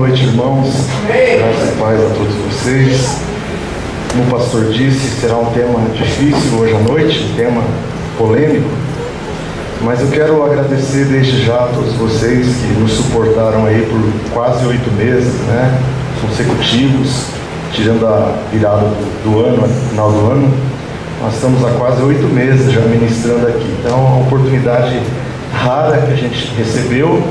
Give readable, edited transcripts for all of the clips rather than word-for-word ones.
noite, irmãos. Graças e paz a todos vocês. Como o pastor disse, será um tema difícil hoje à noite, um tema polêmico, mas eu quero agradecer desde já a todos vocês que nos suportaram aí por quase 8 meses, consecutivos, tirando a virada do ano, final do ano. Nós estamos há quase 8 meses já ministrando aqui, então é uma oportunidade rara que a gente recebeu,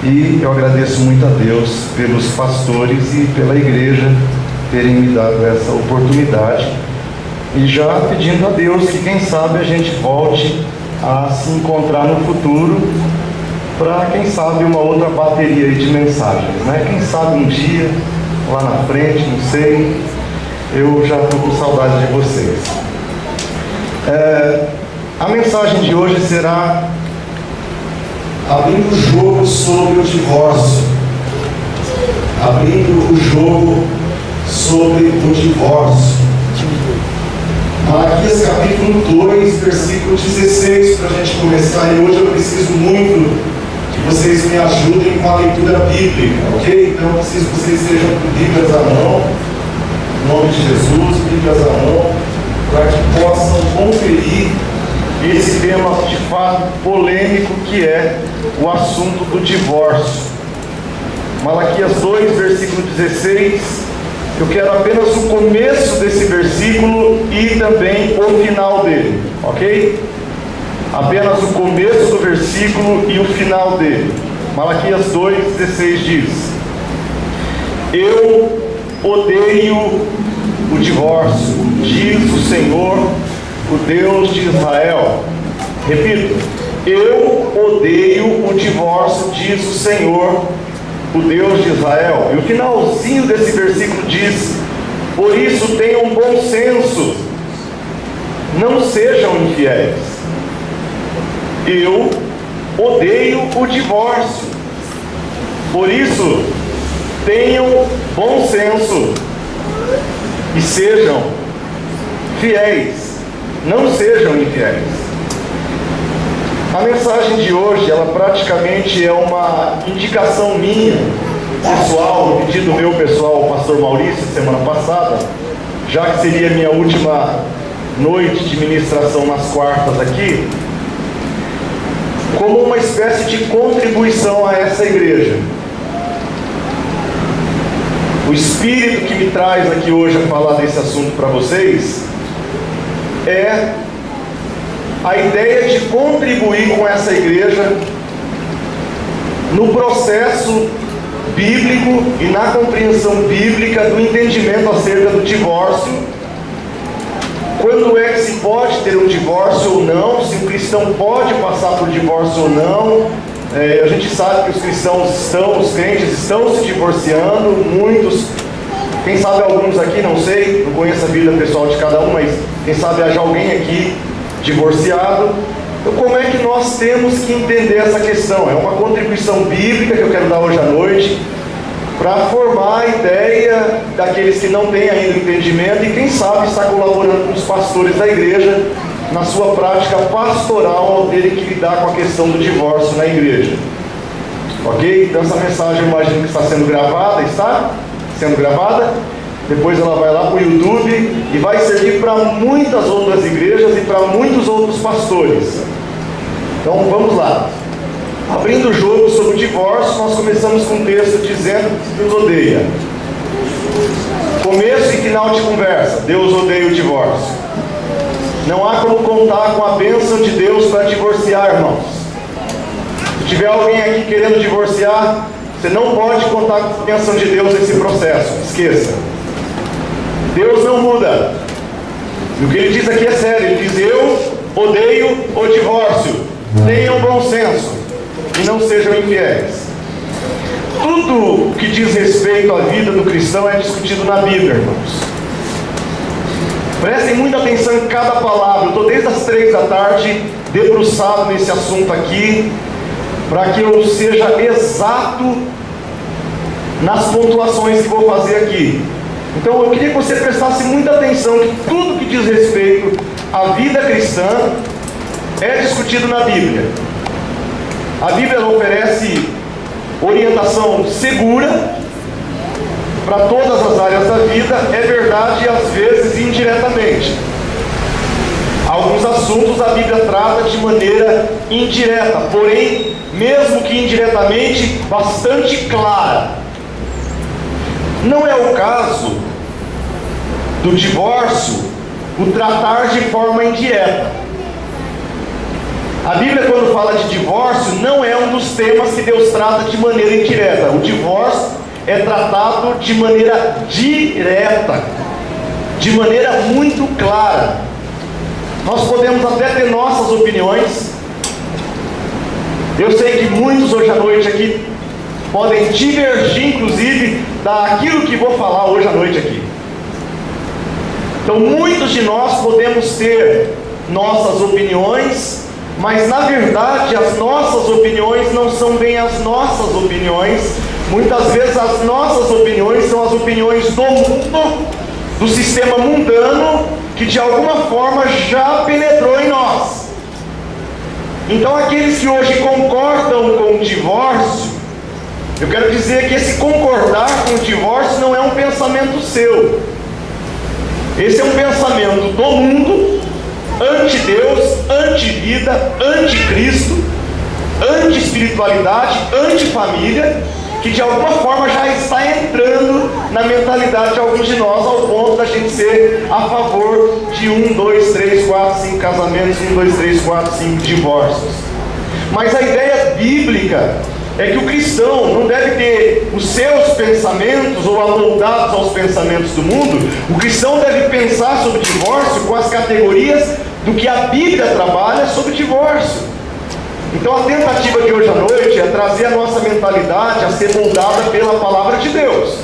e eu agradeço muito a Deus pelos pastores e pela igreja terem me dado essa oportunidade, e já pedindo a Deus que quem sabe a gente volte a se encontrar no futuro para quem sabe uma outra bateria aí de mensagens, Quem sabe um dia lá na frente, não sei, eu já estou com saudade de vocês. A mensagem de hoje será abrindo o jogo sobre o divórcio. Abrindo o jogo sobre o divórcio. Malaquias capítulo 2, versículo 16, para a gente começar. E hoje eu preciso muito que vocês me ajudem com a leitura bíblica, ok? Então eu preciso que vocês estejam com Bíblias à mão, em nome de Jesus, Bíblias à mão, para que possam conferir esse tema de fato polêmico que é o assunto do divórcio. Malaquias 2, versículo 16, eu quero apenas o começo desse versículo e também o final dele, ok? Apenas o começo do versículo e o final dele. Malaquias 2, 16 diz: Eu odeio o divórcio, diz o Senhor, o Deus de Israel. Repito, eu odeio o divórcio, diz o Senhor, o Deus de Israel. E o finalzinho desse versículo diz: por isso tenham bom senso, não sejam infiéis. Eu odeio o divórcio, por isso tenham bom senso e sejam fiéis, não sejam infiéis. A mensagem de hoje, ela praticamente é uma indicação minha, pessoal, no pedido meu pessoal, o pastor Maurício, semana passada, já que seria minha última noite de ministração nas quartas aqui, como uma espécie de contribuição a essa igreja. O espírito que me traz aqui hoje a falar desse assunto para vocês é a ideia de contribuir com essa igreja no processo bíblico e na compreensão bíblica do entendimento acerca do divórcio. Quando é que se pode ter um divórcio ou não, se o cristão pode passar por divórcio ou não. A gente sabe que os cristãos os crentes estão se divorciando, muitos, quem sabe alguns aqui, não sei, não conheço a vida pessoal de cada um, mas quem sabe haja alguém aqui divorciado. Então, como é que nós temos que entender essa questão? É uma contribuição bíblica que eu quero dar hoje à noite, para formar a ideia daqueles que não têm ainda entendimento e quem sabe está colaborando com os pastores da igreja na sua prática pastoral ao terem que lidar com a questão do divórcio na igreja. Ok? Então essa mensagem eu imagino que está sendo gravada, está sendo gravada. Depois ela vai lá para o YouTube e vai servir para muitas outras igrejas e para muitos outros pastores. Então vamos lá. Abrindo o jogo sobre o divórcio, nós começamos com um texto dizendo que Deus odeia. Começo e final de conversa: Deus odeia o divórcio. Não há como contar com a bênção de Deus para divorciar, irmãos. Se tiver alguém aqui querendo divorciar, você não pode contar com a bênção de Deus nesse processo. Esqueça. Deus não muda. E o que ele diz aqui é sério. Ele diz: eu odeio o divórcio. Tenham bom senso e não sejam infiéis. Tudo que diz respeito à vida do cristão é discutido na Bíblia, irmãos. Prestem muita atenção em cada palavra. Eu estou desde as 3 da tarde debruçado nesse assunto aqui, para que eu seja exato nas pontuações que vou fazer aqui. Então eu queria que você prestasse muita atenção que tudo que diz respeito à vida cristã é discutido na Bíblia. A Bíblia oferece orientação segura para todas as áreas da vida, é verdade às vezes indiretamente. Alguns assuntos a Bíblia trata de maneira indireta, porém, mesmo que indiretamente, bastante clara. Não é o caso do divórcio o tratar de forma indireta. A Bíblia, quando fala de divórcio, não é um dos temas que Deus trata de maneira indireta. O divórcio é tratado de maneira direta, de maneira muito clara. Nós podemos até ter nossas opiniões. Eu sei que muitos hoje à noite aqui podem divergir, inclusive, daquilo que vou falar hoje à noite aqui. Então, muitos de nós podemos ter nossas opiniões, mas na verdade as nossas opiniões não são bem as nossas opiniões. Muitas vezes as nossas opiniões são as opiniões do mundo, do sistema mundano, que de alguma forma já penetrou em nós. Então, aqueles que hoje concordam com o divórcio, eu quero dizer que esse concordar com o divórcio não é um pensamento seu. Esse é um pensamento do mundo, anti-Deus, anti-vida, anti-Cristo, anti-espiritualidade, anti-família, que de alguma forma já está entrando na mentalidade de alguns de nós, ao ponto da gente ser a favor de 1, 2, 3, 4, 5 casamentos, 1, 2, 3, 4, 5 divórcios. Mas a ideia bíblica é que o cristão não deve ter os seus pensamentos ou amoldados aos pensamentos do mundo. O cristão deve pensar sobre divórcio com as categorias do que a Bíblia trabalha sobre divórcio. Então a tentativa de hoje à noite é trazer a nossa mentalidade a ser moldada pela palavra de Deus.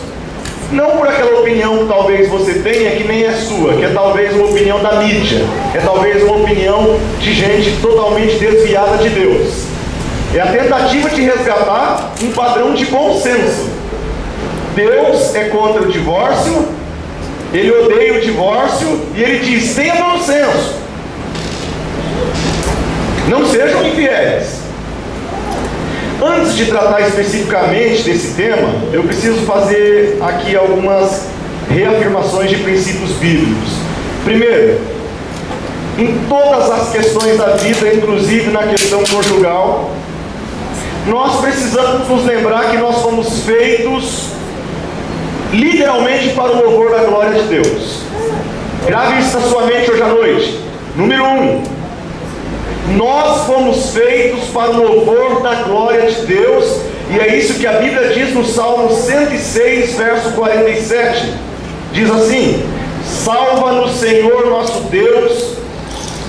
Não por aquela opinião que talvez você tenha que nem é sua, que é talvez uma opinião da mídia, é talvez uma opinião de gente totalmente desviada de Deus. É a tentativa de resgatar um padrão de bom senso. Deus é contra o divórcio, Ele odeia o divórcio e Ele diz: tenha bom senso. Não sejam infiéis. Antes de tratar especificamente desse tema, eu preciso fazer aqui algumas reafirmações de princípios bíblicos. Primeiro, em todas as questões da vida, inclusive na questão conjugal, nós precisamos nos lembrar que nós fomos feitos literalmente para o louvor da glória de Deus. Grave isso na sua mente hoje à noite. Número 1. Nós fomos feitos para o louvor da glória de Deus, e é isso que a Bíblia diz no Salmo 106, verso 47. Diz assim: salva-nos, Senhor nosso Deus,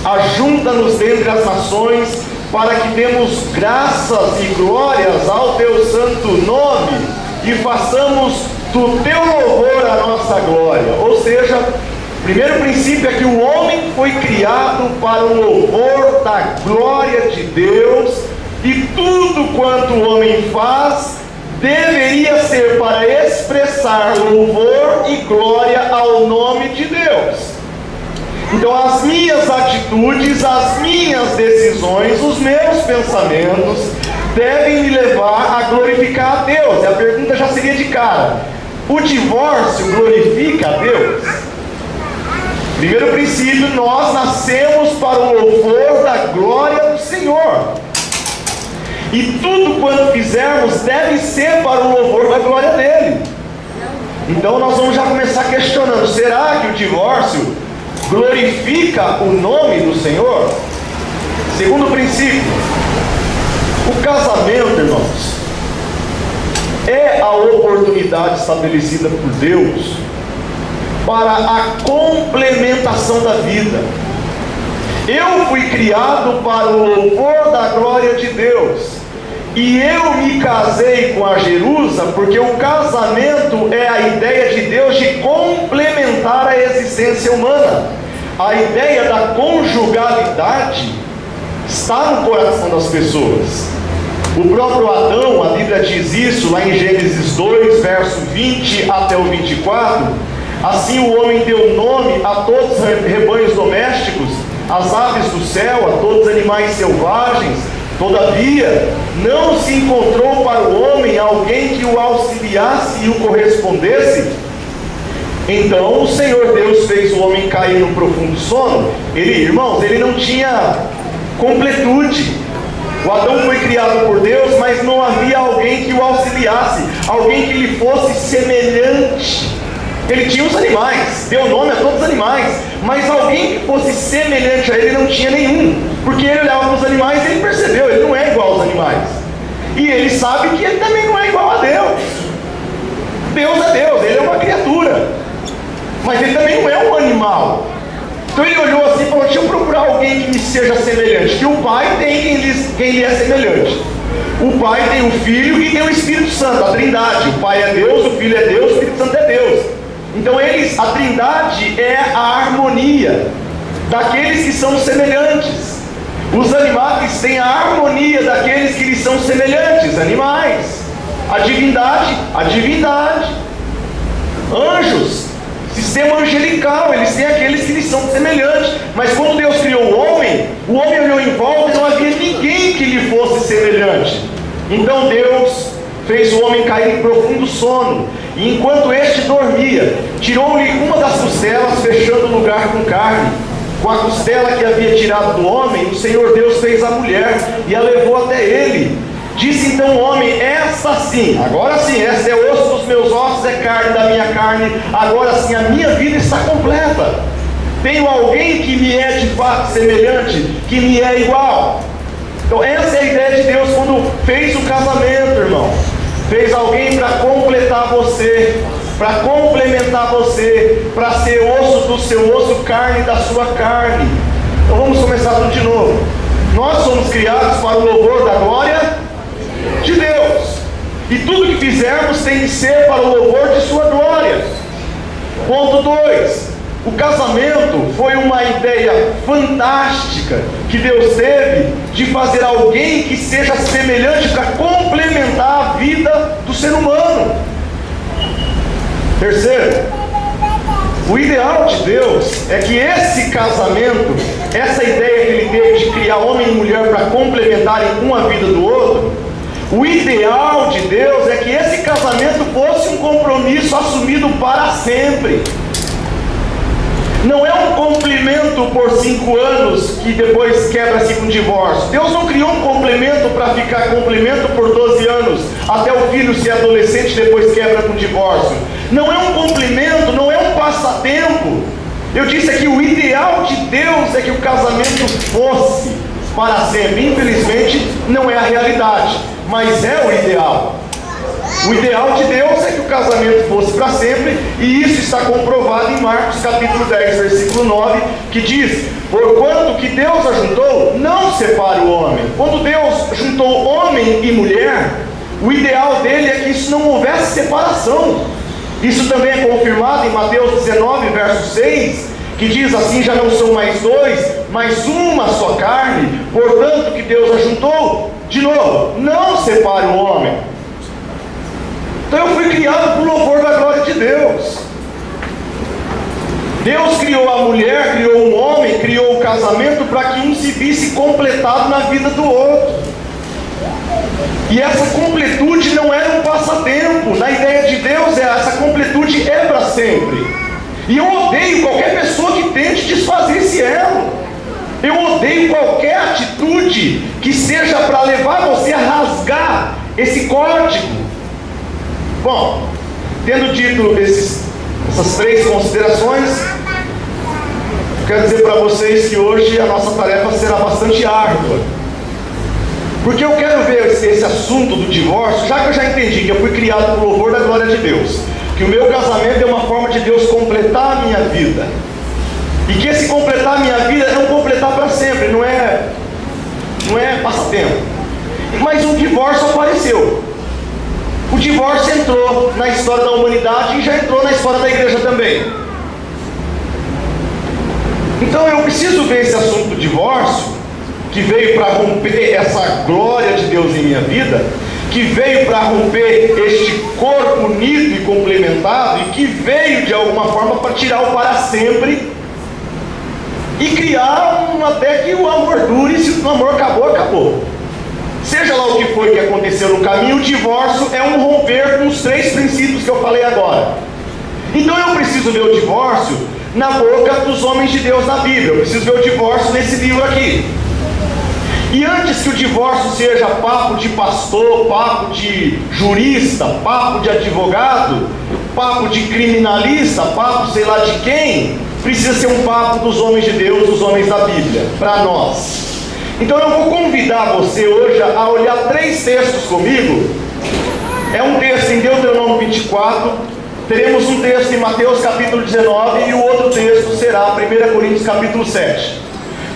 ajunta-nos dentre as nações, para que demos graças e glórias ao teu santo nome, e façamos do teu louvor a nossa glória. Ou seja, o primeiro princípio é que o homem foi criado para o louvor da glória de Deus, e tudo quanto o homem faz deveria ser para expressar louvor e glória ao nome de Deus. Então as minhas atitudes, as minhas decisões, os meus pensamentos devem me levar a glorificar a Deus. E a pergunta já seria de cara: o divórcio glorifica a Deus? Primeiro princípio, nós nascemos para o louvor da glória do Senhor. E tudo quanto fizermos deve ser para o louvor da glória dele. Então nós vamos já começar questionando: será que o divórcio glorifica o nome do Senhor? Segundo princípio, o casamento, irmãos, é a oportunidade estabelecida por Deus para a complementação da vida. Eu fui criado para o louvor da glória de Deus, e eu me casei com a Jerusa porque o casamento é a ideia de Deus de complementar a existência humana. A ideia da conjugalidade está no coração das pessoas. O próprio Adão, a Bíblia diz isso lá em Gênesis 2, verso 20 até o 24. Assim o homem deu nome a todos os rebanhos domésticos, às aves do céu, a todos os animais selvagens, Todavia, não se encontrou para o homem alguém que o auxiliasse e o correspondesse. Então o Senhor Deus fez o homem cair no profundo sono. Irmãos, ele não tinha completude. O Adão foi criado por Deus, mas não havia alguém que o auxiliasse, alguém que lhe fosse semelhante. Ele tinha os animais, deu nome a todos os animais, mas alguém que fosse semelhante a ele não tinha nenhum, porque ele olhava para os animais e ele percebeu, ele não é igual aos animais, e ele sabe que ele também não é igual a Deus. Deus é Deus, ele é uma criatura, mas ele também não é um animal. Então ele olhou assim e falou: deixa eu procurar alguém que me seja semelhante, que o Pai tem quem lhe é semelhante. O Pai tem o Filho e tem o Espírito Santo, a Trindade. O Pai é Deus, o Filho é Deus, o Espírito Santo é Deus. Então a Trindade é a harmonia daqueles que são semelhantes. Os animais têm a harmonia daqueles que lhes são semelhantes, animais. A divindade. Anjos, sistema angelical, eles têm aqueles que lhes são semelhantes. Mas quando Deus criou o homem olhou em volta e não havia ninguém que lhe fosse semelhante. Então Deus fez o homem cair em profundo sono, e enquanto este dormia, tirou-lhe uma das costelas, fechando o lugar com carne. Com a costela que havia tirado do homem, o Senhor Deus fez a mulher e a levou até ele. Disse então o homem: esta sim, agora sim, esta é osso dos meus ossos, é carne da minha carne, agora sim a minha vida está completa. Tenho alguém que me é de fato semelhante, que me é igual. Então essa é a ideia de Deus quando fez o casamento, irmão. Fez alguém para completar você, para complementar você, para ser osso do seu osso, carne da sua carne. Então vamos começar tudo de novo. Nós somos criados para o louvor da glória de Deus, e tudo que fizermos tem que ser para o louvor de sua glória. Ponto 2. O casamento foi uma ideia fantástica que Deus teve de fazer alguém que seja semelhante para complementar a vida do ser humano. Terceiro, o ideal de Deus é que esse casamento, essa ideia que Ele teve de criar homem e mulher para complementarem um a vida do outro, o ideal de Deus é que esse casamento fosse um compromisso assumido para sempre. Não é um complemento por 5 anos que depois quebra-se com divórcio. Deus não criou um complemento para ficar complemento por 12 anos, até o filho ser adolescente e depois quebra com divórcio. Não é um complemento, não é um passatempo. Eu disse aqui, o ideal de Deus é que o casamento fosse para sempre. Infelizmente não é a realidade, mas é o ideal. O ideal de Deus é que o casamento fosse para sempre, e isso está comprovado em Marcos capítulo 10, versículo 9, que diz: porquanto que Deus ajuntou, não separe o homem. Quando Deus juntou homem e mulher, o ideal dele é que isso não houvesse separação. Isso também é confirmado em Mateus 19, verso 6, que diz assim: já não são mais dois, mas uma só carne. Portanto que Deus ajuntou, de novo, não separe o homem. Então eu fui criado por louvor da glória de Deus. Deus criou a mulher, criou um homem, criou o casamento para que um se visse completado na vida do outro. E essa completude não era um passatempo. Na ideia de Deus, essa completude é para sempre. E eu odeio qualquer pessoa que tente desfazer esse elo. Eu odeio qualquer atitude que seja para levar você a rasgar esse código. Bom, tendo dito essas 3 considerações, quero dizer para vocês que hoje a nossa tarefa será bastante árdua, porque eu quero ver esse assunto do divórcio, já que eu já entendi que eu fui criado por louvor da glória de Deus, que o meu casamento é uma forma de Deus completar a minha vida, e que esse completar a minha vida é um completar para sempre, não é passatempo. Mas um divórcio apareceu. O divórcio entrou na história da humanidade e já entrou na história da igreja também. Então eu preciso ver esse assunto do divórcio, que veio para romper essa glória de Deus em minha vida, que veio para romper este corpo unido e complementado, e que veio de alguma forma para tirar o para sempre e criar até que o amor dure. E se o amor acabou, acabou. foi que aconteceu no caminho? O divórcio é um romper com os 3 princípios que eu falei agora. Então eu preciso ver o divórcio na boca dos homens de Deus na Bíblia. Eu preciso ver o divórcio nesse livro aqui. E antes que o divórcio seja papo de pastor, papo de jurista, papo de advogado, papo de criminalista, papo sei lá de quem, precisa ser um papo dos homens de Deus, dos homens da Bíblia, para nós. Então eu vou convidar você hoje a olhar 3 textos comigo. É um texto em Deuteronômio 24, teremos um texto em Mateus capítulo 19 e o outro texto será 1 Coríntios capítulo 7.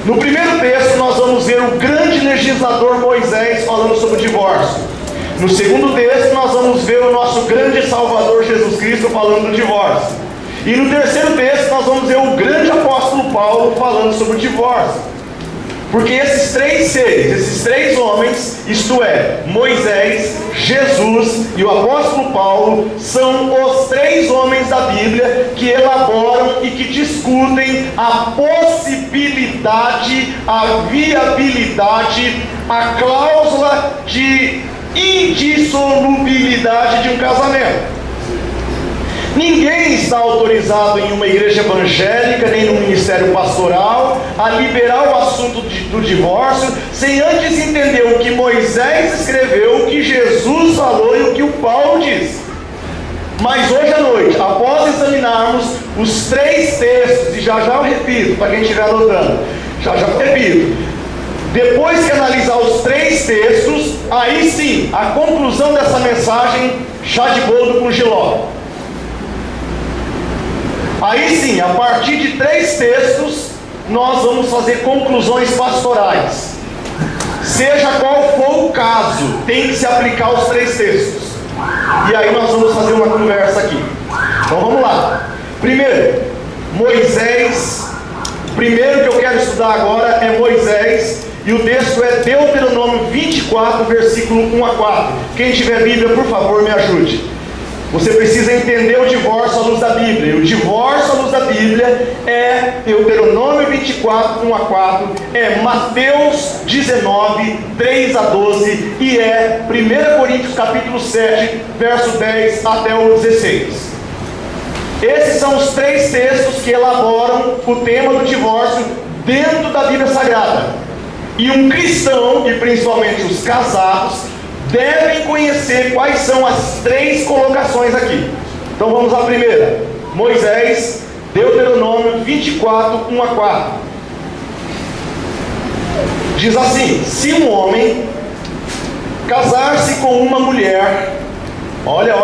No primeiro texto nós vamos ver o grande legislador Moisés falando sobre o divórcio. No segundo texto nós vamos ver o nosso grande Salvador Jesus Cristo falando do divórcio. E no terceiro texto nós vamos ver o grande apóstolo Paulo falando sobre o divórcio. Porque esses 3 seres, esses 3 homens, isto é, Moisés, Jesus e o apóstolo Paulo, são os 3 homens da Bíblia que elaboram e que discutem a possibilidade, a viabilidade, a cláusula de indissolubilidade de um casamento. Ninguém está autorizado em uma igreja evangélica, nem no ministério pastoral, a liberar o assunto do divórcio, sem antes entender o que Moisés escreveu, o que Jesus falou e o que o Paulo disse. Mas hoje à noite, após examinarmos os 3 textos, e já eu repito, para quem estiver anotando, já eu repito, depois que analisar os 3 textos, aí sim, a conclusão dessa mensagem, chá de boldo com jiló. Aí sim, a partir de 3 textos, nós vamos fazer conclusões pastorais. Seja qual for o caso, tem que se aplicar os 3 textos. E aí nós vamos fazer uma conversa aqui. Então vamos lá. Primeiro, Moisés. O primeiro que eu quero estudar agora é Moisés. E o texto é Deuteronômio 24, versículo 1 a 4. Quem tiver Bíblia, por favor, me ajude. Você precisa entender o divórcio à luz da Bíblia. E o divórcio à luz da Bíblia é Deuteronômio 24, 1 a 4, é Mateus 19, 3 a 12 e é 1 Coríntios capítulo 7, verso 10 até o 16. Esses são os 3 textos que elaboram o tema do divórcio dentro da Bíblia Sagrada. E um cristão, e principalmente os casados, devem conhecer quais são as 3 colocações aqui. Então vamos à primeira. Moisés, Deuteronômio 24, 1 a 4. Diz assim: se um homem casar-se com uma mulher, olha,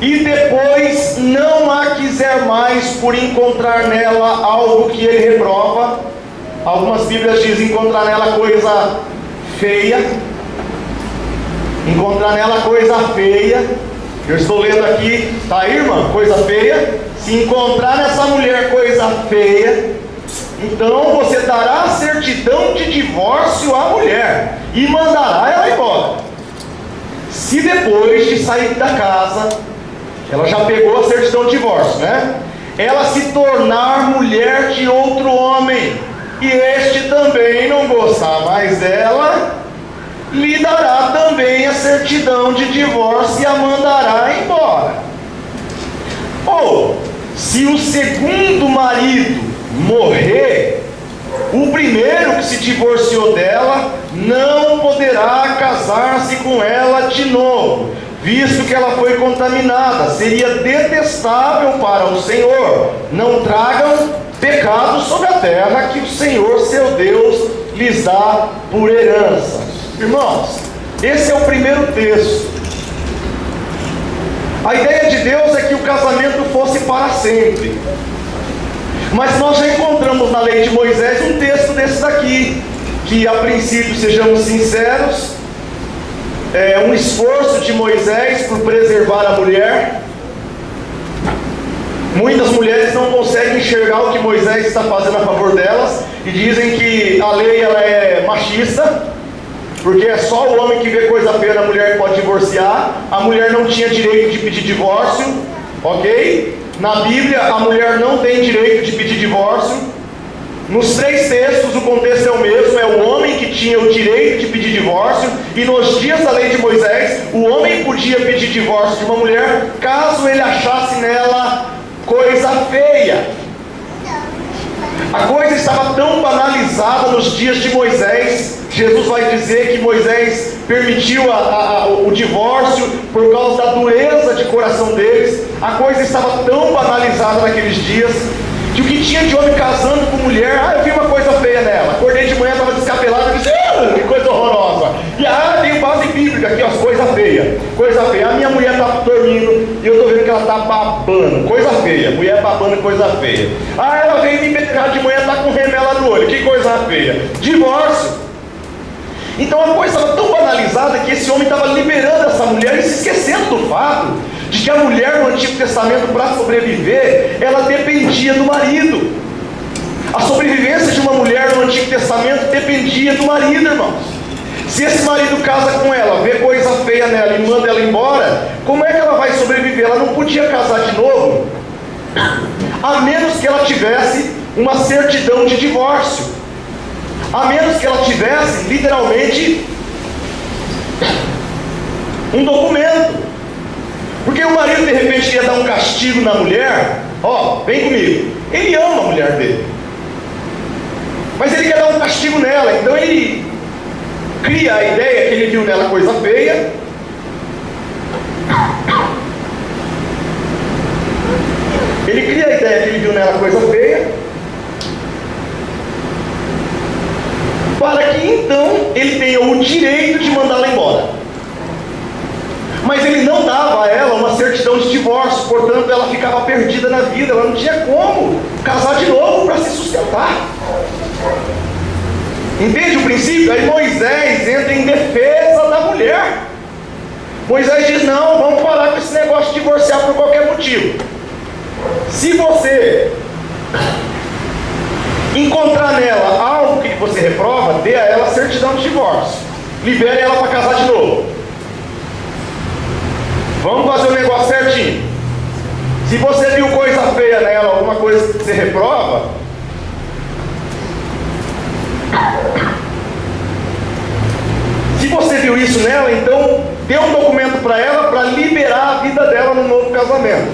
e depois não a quiser mais por encontrar nela algo que ele reprova, algumas Bíblias dizem encontrar nela coisa feia, encontrar nela coisa feia. Eu estou lendo aqui, tá aí, irmã? Coisa feia. Se encontrar nessa mulher coisa feia, então você dará a certidão de divórcio à mulher e mandará ela embora. Se depois de sair da casa, ela já pegou a certidão de divórcio, né? Ela se tornar mulher de outro homem e este também não gostar mais dela, lhe dará também a certidão de divórcio e a mandará embora. Ou, se o segundo marido morrer, o primeiro que se divorciou dela não poderá casar-se com ela de novo, visto que ela foi contaminada. Seria detestável para o Senhor. Não tragam pecado sobre a terra que o Senhor seu Deus lhes dá por herança. Irmãos, esse é o primeiro texto. A ideia de Deus é que o casamento fosse para sempre. Mas nós já encontramos na lei de Moisés um texto desse daqui, que a princípio, sejamos sinceros, é um esforço de Moisés por preservar a mulher. Muitas mulheres não conseguem enxergar o que Moisés está fazendo a favor delas e dizem que a lei ela é machista, porque é só o homem que vê coisa feia na mulher que pode divorciar. A mulher não tinha direito de pedir divórcio, ok? Na Bíblia a mulher não tem direito de pedir divórcio. Nos 3 textos o contexto é o mesmo, é o homem que tinha o direito de pedir divórcio, e nos dias da lei de Moisés, o homem podia pedir divórcio de uma mulher caso ele achasse nela coisa feia. A coisa estava tão banalizada nos dias de Moisés. Jesus vai dizer que Moisés permitiu o divórcio por causa da dureza de coração deles. A coisa estava tão banalizada naqueles dias que o que tinha de homem casando com mulher, eu vi uma coisa feia nela, acordei de manhã, estava descabelado, e disse, que coisa horrorosa. E tem base bíblica aqui, ó, coisa feia. A minha mulher está dormindo e eu estou vendo que ela está babando, coisa feia. Mulher babando, coisa feia. Ela veio me pegar de manhã, está com remela no olho, que coisa feia. Divórcio. Então a coisa estava tão banalizada que esse homem estava liberando essa mulher e se esquecendo do fato de que a mulher no Antigo Testamento, para sobreviver, ela dependia do marido. A sobrevivência de uma mulher no Antigo Testamento dependia do marido, irmãos. Se esse marido casa com ela, vê coisa feia nela e manda ela embora, como é que ela vai sobreviver? Ela não podia casar de novo, a menos que ela tivesse uma certidão de divórcio, a menos que ela tivesse, literalmente, um documento. Porque o marido de repente ia dar um castigo na mulher, vem comigo, ele ama a mulher dele, mas ele quer dar um castigo nela, então ele cria a ideia que ele viu nela coisa feia, para que então ele tenha o direito de mandá-la embora. Mas ele não dava a ela uma certidão de divórcio, portanto ela ficava perdida na vida, ela não tinha como casar de novo para se sustentar. Entende o princípio? Aí Moisés entra em defesa da mulher. Moisés diz, não, vamos parar com esse negócio de divorciar por qualquer motivo. Se você encontrar nela algo que você reprova, dê a ela certidão de divórcio, libere ela para casar de novo. Vamos fazer o negócio certinho. Se você viu coisa feia nela, alguma coisa que você reprova, se você viu isso nela, então dê um documento para ela para liberar a vida dela no novo casamento.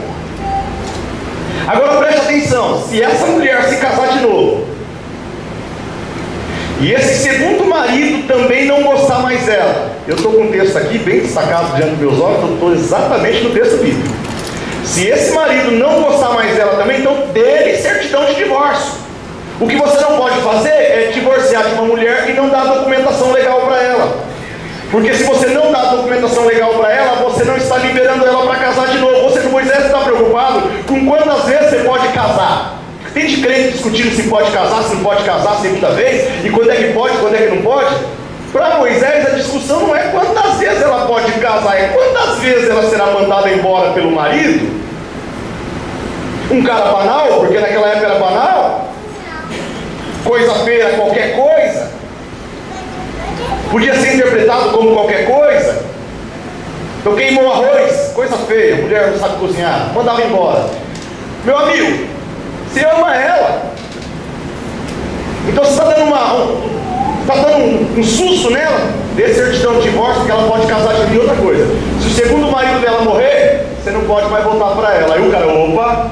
Agora preste atenção, se essa mulher se casar de novo e esse segundo marido também não gostar mais dela, eu estou com um texto aqui bem destacado diante dos meus olhos, eu estou exatamente no texto bíblico. Se esse marido não gostar mais dela também, então dê certidão de divórcio. O que você não pode fazer é divorciar de uma mulher e não dar documentação legal para ela. Porque se você não dá documentação legal para ela, você não está liberando ela para casar de novo. Ou seja, Moisés está preocupado com quantas vezes você pode casar. Tem de crente discutindo se pode casar, se não pode casar segunda vez, e quando é que pode, quando é que não pode. Para Moisés a discussão não é quantas vezes ela pode casar, é quantas vezes ela será mandada embora pelo marido. Um cara banal, porque naquela época era banal, coisa feia, qualquer coisa, podia ser interpretado como qualquer coisa. Então queimou arroz, coisa feia, mulher não sabe cozinhar, mandava embora. Meu amigo, você ama ela, então você está dando um susto nela, dê certidão de divórcio, que ela pode casar de outra coisa. Se o segundo marido dela morrer, você não pode mais voltar para ela. Aí o cara, opa,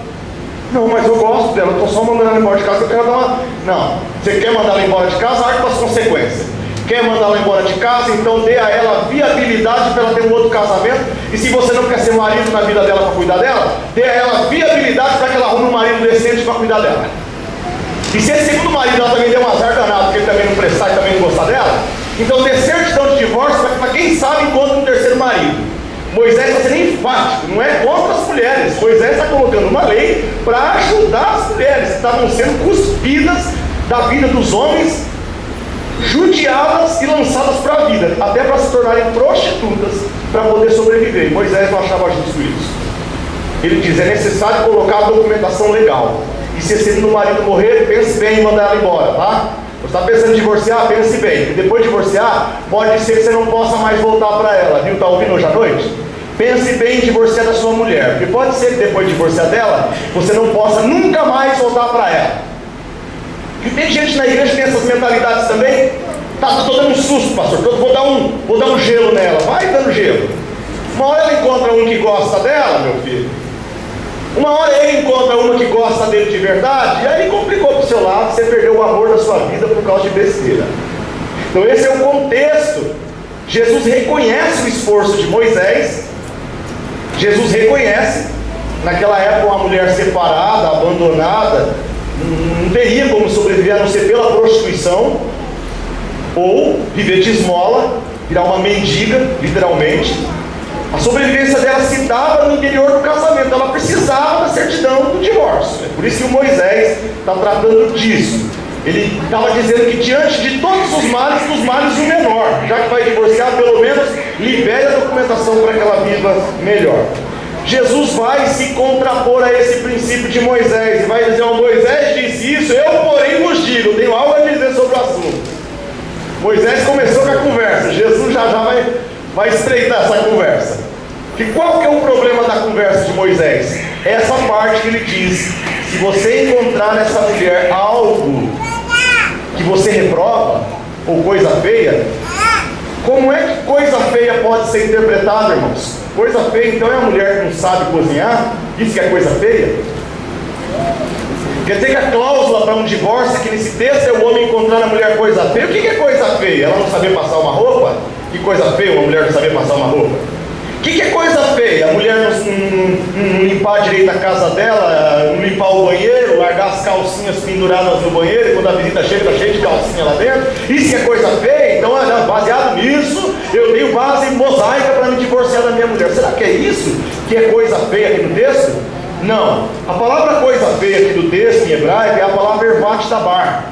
não, mas eu gosto dela, eu estou só mandando ela embora de casa, eu quero dar uma... Não, você quer mandar ela embora de casa, arque com as consequências. Quer mandar ela embora de casa, então dê a ela viabilidade para ela ter um outro casamento. E se você não quer ser marido na vida dela para cuidar dela, dê a ela viabilidade para que ela arrume um marido decente para cuidar dela. E se esse segundo marido ela também deu um azar danado, porque ele também não prestar e também não gostar dela, então dê certidão de divórcio para quem sabe encontre um terceiro marido. Moisés está sendo enfático, não é contra as mulheres. Moisés está colocando uma lei para ajudar as mulheres que estavam sendo cuspidas da vida dos homens, judiadas e lançadas para a vida, até para se tornarem prostitutas para poder sobreviver. Moisés não achava justo isso. Ele diz, é necessário colocar a documentação legal. E se esse segundo marido morrer, pense bem em mandar ela embora, tá? Você está pensando em divorciar? Pense bem, porque depois de divorciar, pode ser que você não possa mais voltar para ela, viu? Está ouvindo hoje à noite? Pense bem em divorciar da sua mulher, porque pode ser que depois de divorciar dela, você não possa nunca mais voltar para ela. E tem gente na igreja que tem essas mentalidades também. Estou dando um susto, pastor, vou dar um gelo nela. Vai dando gelo. Uma hora ela encontra um que gosta dela, meu filho. Uma hora ele encontra uma que gosta dele de verdade, e aí complicou para o seu lado, você perdeu o amor da sua vida por causa de besteira. Então esse é o contexto. Jesus reconhece o esforço de Moisés. Jesus reconhece. Naquela época uma mulher separada, abandonada, não teria como sobreviver a não ser pela prostituição, ou viver de esmola, virar uma mendiga, literalmente. A sobrevivência dela se dava no interior do casamento, ela precisava da certidão do divórcio. É por isso que o Moisés está tratando disso. Ele estava dizendo que diante de todos os males, dos males o menor. Já que vai divorciar, pelo menos libere a documentação para que ela viva melhor. Jesus vai se contrapor a esse princípio de Moisés e vai dizer: ó, Moisés disse isso, eu porém vos digo, tenho algo a dizer sobre o assunto. Moisés começou com a conversa, Jesus já vai estreitar essa conversa. E qual que é o problema da conversa de Moisés? Essa parte que ele diz: se você encontrar nessa mulher algo que você reprova, ou coisa feia, como é que coisa feia pode ser interpretada, irmãos? Coisa feia então é a mulher que não sabe cozinhar? Isso que é coisa feia? Quer dizer que a cláusula para um divórcio aqui nesse texto é o homem encontrar na mulher coisa feia? O que é coisa feia? Ela não saber passar uma roupa? Que coisa feia uma mulher não saber passar uma roupa? O que é coisa feia? A mulher não limpar direito a casa dela, não limpar o banheiro, largar as calcinhas penduradas no banheiro, e quando a visita chega, está cheio de calcinha lá dentro. Isso é coisa feia? Então, baseado nisso, eu tenho base mosaica para me divorciar da minha mulher. Será que é isso que é coisa feia aqui no texto? Não. A palavra coisa feia aqui do texto em hebraico é a palavra ervat dabar.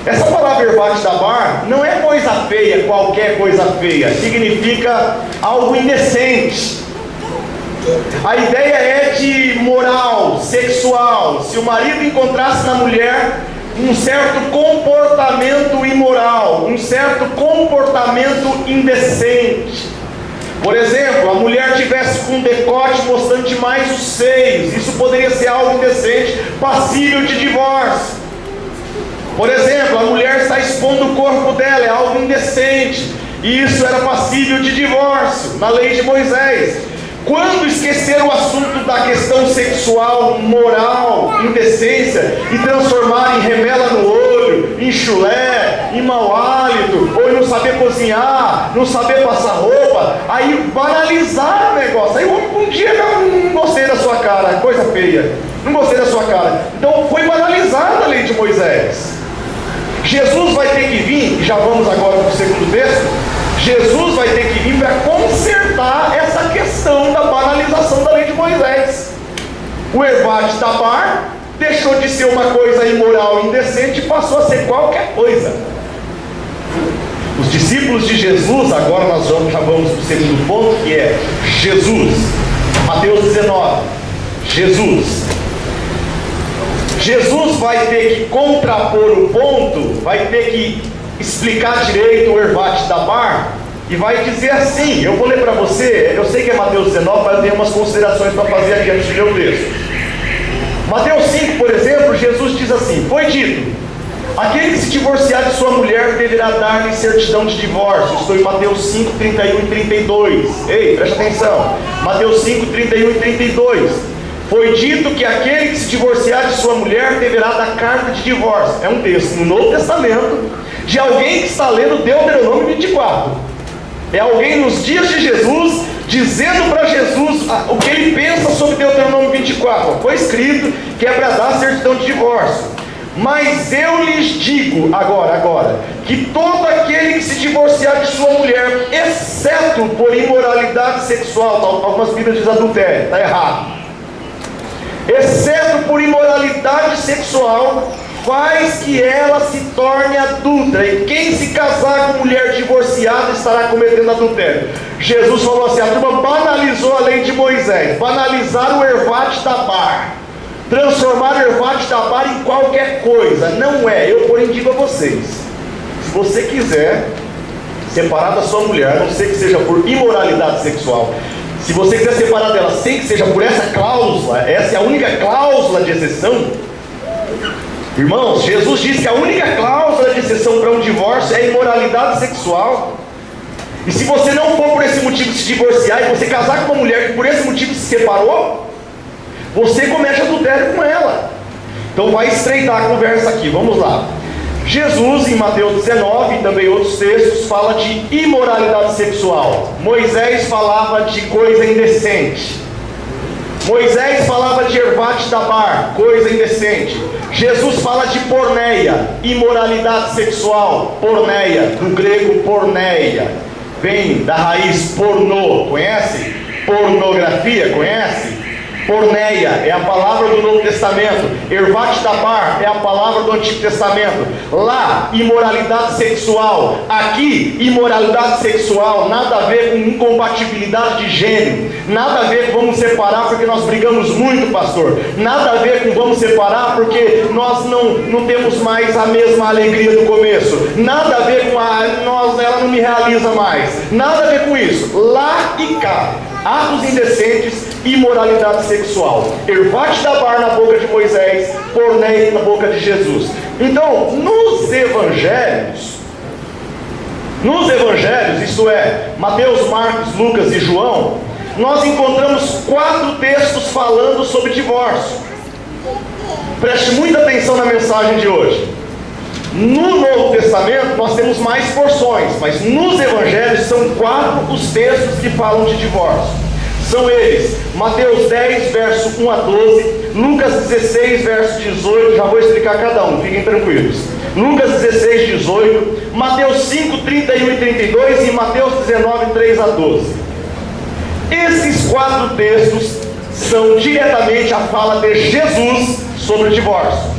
Essa palavra ervat dabar não é coisa feia, qualquer coisa feia. Significa algo indecente. A ideia é de moral, sexual. Se o marido encontrasse na mulher um certo comportamento imoral, um certo comportamento indecente. Por exemplo, a mulher tivesse com um decote mostrando demais os seios, isso poderia ser algo indecente, passível de divórcio. Por exemplo, a mulher está expondo o corpo dela, é algo indecente, e isso era passível de divórcio, na lei de Moisés. Quando esquecer o assunto da questão sexual, moral, indecência, e transformar em remela no olho, em chulé, em mau hálito, ou em não saber cozinhar, não saber passar roupa, aí banalizar o negócio. Aí um dia não gostei da sua cara, coisa feia, não gostei da sua cara. Então foi banalizada a lei de Moisés. Jesus vai ter que vir, já vamos agora para o segundo texto. Jesus vai ter que vir para consertar essa questão da banalização da lei de Moisés. O ervat dabar deixou de ser uma coisa imoral e indecente e passou a ser qualquer coisa. Os discípulos de Jesus, agora nós já vamos para o segundo ponto, que é Jesus. Mateus 19. Jesus vai ter que contrapor o ponto, vai ter que explicar direito o ervat dabar, e vai dizer assim, eu vou ler para você, eu sei que é Mateus 19, mas eu tenho umas considerações para fazer aqui antes de ler o texto. Mateus 5, por exemplo, Jesus diz assim: foi dito, aquele que se divorciar de sua mulher deverá dar-lhe certidão de divórcio. Estou em Mateus 5, 31 e 32. Ei, presta atenção, Mateus 5, 31 e 32. Foi dito que aquele que se divorciar de sua mulher deverá dar carta de divórcio. É um texto no Novo Testamento de alguém que está lendo Deuteronômio 24. É alguém nos dias de Jesus dizendo para Jesus o que ele pensa sobre Deuteronômio 24. Foi escrito que é para dar certidão de divórcio. Mas eu lhes digo agora, que todo aquele que se divorciar de sua mulher, exceto por imoralidade sexual, algumas Bíblias dizem adultério, está errado, exceto por imoralidade sexual, faz que ela se torne adúltera, e quem se casar com mulher divorciada estará cometendo adultério. Jesus falou assim, a turma banalizou a lei de Moisés, banalizar o ervat dabar, transformar o ervat dabar em qualquer coisa. Não é, eu porém digo a vocês, se você quiser separar da sua mulher, a não ser que seja por imoralidade sexual, se você quiser separar dela sem que seja por essa cláusula, essa é a única cláusula de exceção, Irmãos, Jesus disse que a única cláusula de exceção para um divórcio é a imoralidade sexual. E se você não for por esse motivo se divorciar e você casar com uma mulher que por esse motivo se separou, você comete adultério com ela. Então vai estreitar a conversa aqui, vamos lá. Jesus, em Mateus 19 e também outros textos, fala de imoralidade sexual. Moisés falava de coisa indecente. Moisés falava de ervate dabar, coisa indecente. Jesus fala de porneia, imoralidade sexual. Porneia, do grego porneia, vem da raiz pornô, conhece? Pornografia, conhece? Porneia é a palavra do Novo Testamento. Ervate dabar é a palavra do Antigo Testamento. Lá, imoralidade sexual. Aqui, imoralidade sexual. Nada a ver com incompatibilidade de gênero. Nada a ver com vamos separar porque nós brigamos muito, pastor. Nada a ver com vamos separar porque nós não temos mais a mesma alegria do começo. Nada a ver com ela não me realiza mais. Nada a ver com isso. Lá e cá. Atos indecentes, imoralidade sexual. Ervate dabar na boca de Moisés, porneia na boca de Jesus. Então, nos evangelhos, isto é, Mateus, Marcos, Lucas e João, nós encontramos 4 textos falando sobre divórcio. Preste muita atenção na mensagem de hoje. No Novo Testamento nós temos mais porções, mas nos evangelhos são 4 os textos que falam de divórcio. São eles: Mateus 10, verso 1 a 12, Lucas 16, verso 18, já vou explicar cada um, fiquem tranquilos. Lucas 16, 18, Mateus 5, 31 e 32 e Mateus 19, 3 a 12. Esses 4 textos são diretamente a fala de Jesus sobre o divórcio.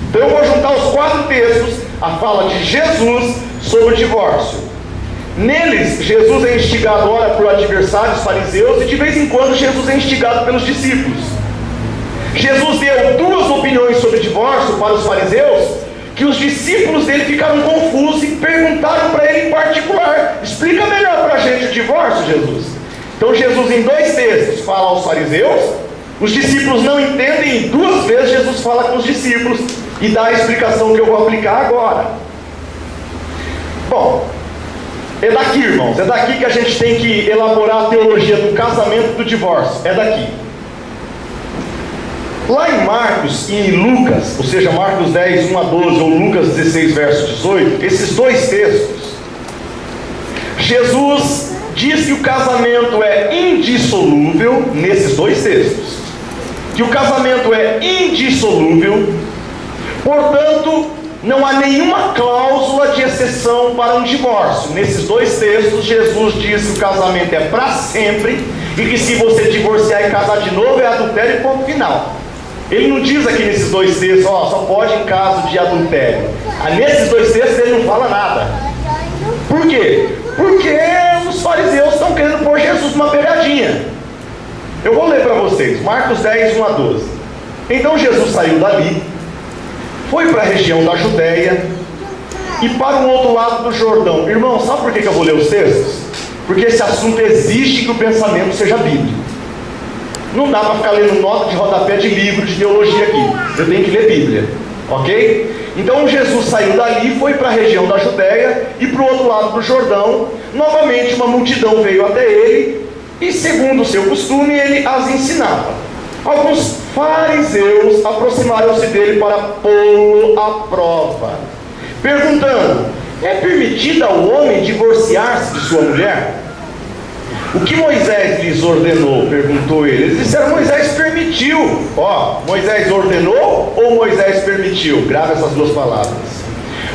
Então eu vou juntar os 4 textos, a fala de Jesus sobre o divórcio. Neles, Jesus é instigado ora por adversários fariseus e de vez em quando Jesus é instigado pelos discípulos. Jesus deu 2 opiniões sobre divórcio para os fariseus, que os discípulos dele ficaram confusos e perguntaram para ele em particular: explica melhor para a gente o divórcio, Jesus. Então Jesus em 2 textos fala aos fariseus, os discípulos não entendem e 2 vezes Jesus fala com os discípulos e dá a explicação que eu vou aplicar agora. Bom, é daqui, irmãos, é daqui que a gente tem que elaborar a teologia do casamento e do divórcio, é daqui. Lá em Marcos e em Lucas, ou seja, Marcos 10, 1 a 12 ou Lucas 16, verso 18, esses 2 textos, Jesus diz que o casamento é indissolúvel, nesses 2 textos, que o casamento é indissolúvel, portanto, não há nenhuma cláusula de exceção para um divórcio. Nesses 2 textos, Jesus diz que o casamento é para sempre e que se você divorciar e casar de novo é adultério e ponto final. Ele não diz aqui nesses 2 textos, só pode em caso de adultério. Nesses 2 textos ele não fala nada. Por quê? Porque os fariseus estão querendo pôr Jesus numa pegadinha. Eu vou ler para vocês, Marcos 10, 1 a 12. Então Jesus saiu dali, foi para a região da Judéia e para o outro lado do Jordão. Irmão, sabe por que eu vou ler os textos? Porque esse assunto exige que o pensamento seja bíblico. Não dá para ficar lendo nota de rodapé de livro de teologia aqui. Eu tenho que ler Bíblia, ok? Então Jesus saiu dali, foi para a região da Judéia e para o outro lado do Jordão. Novamente uma multidão veio até ele e, segundo o seu costume, ele as ensinava. Alguns fariseus aproximaram-se dele para pô-lo à prova, perguntando: é permitido ao homem divorciar-se de sua mulher? O que Moisés lhes ordenou? Perguntou ele. Eles disseram: Moisés permitiu. Moisés ordenou ou Moisés permitiu? Grave essas 2 palavras.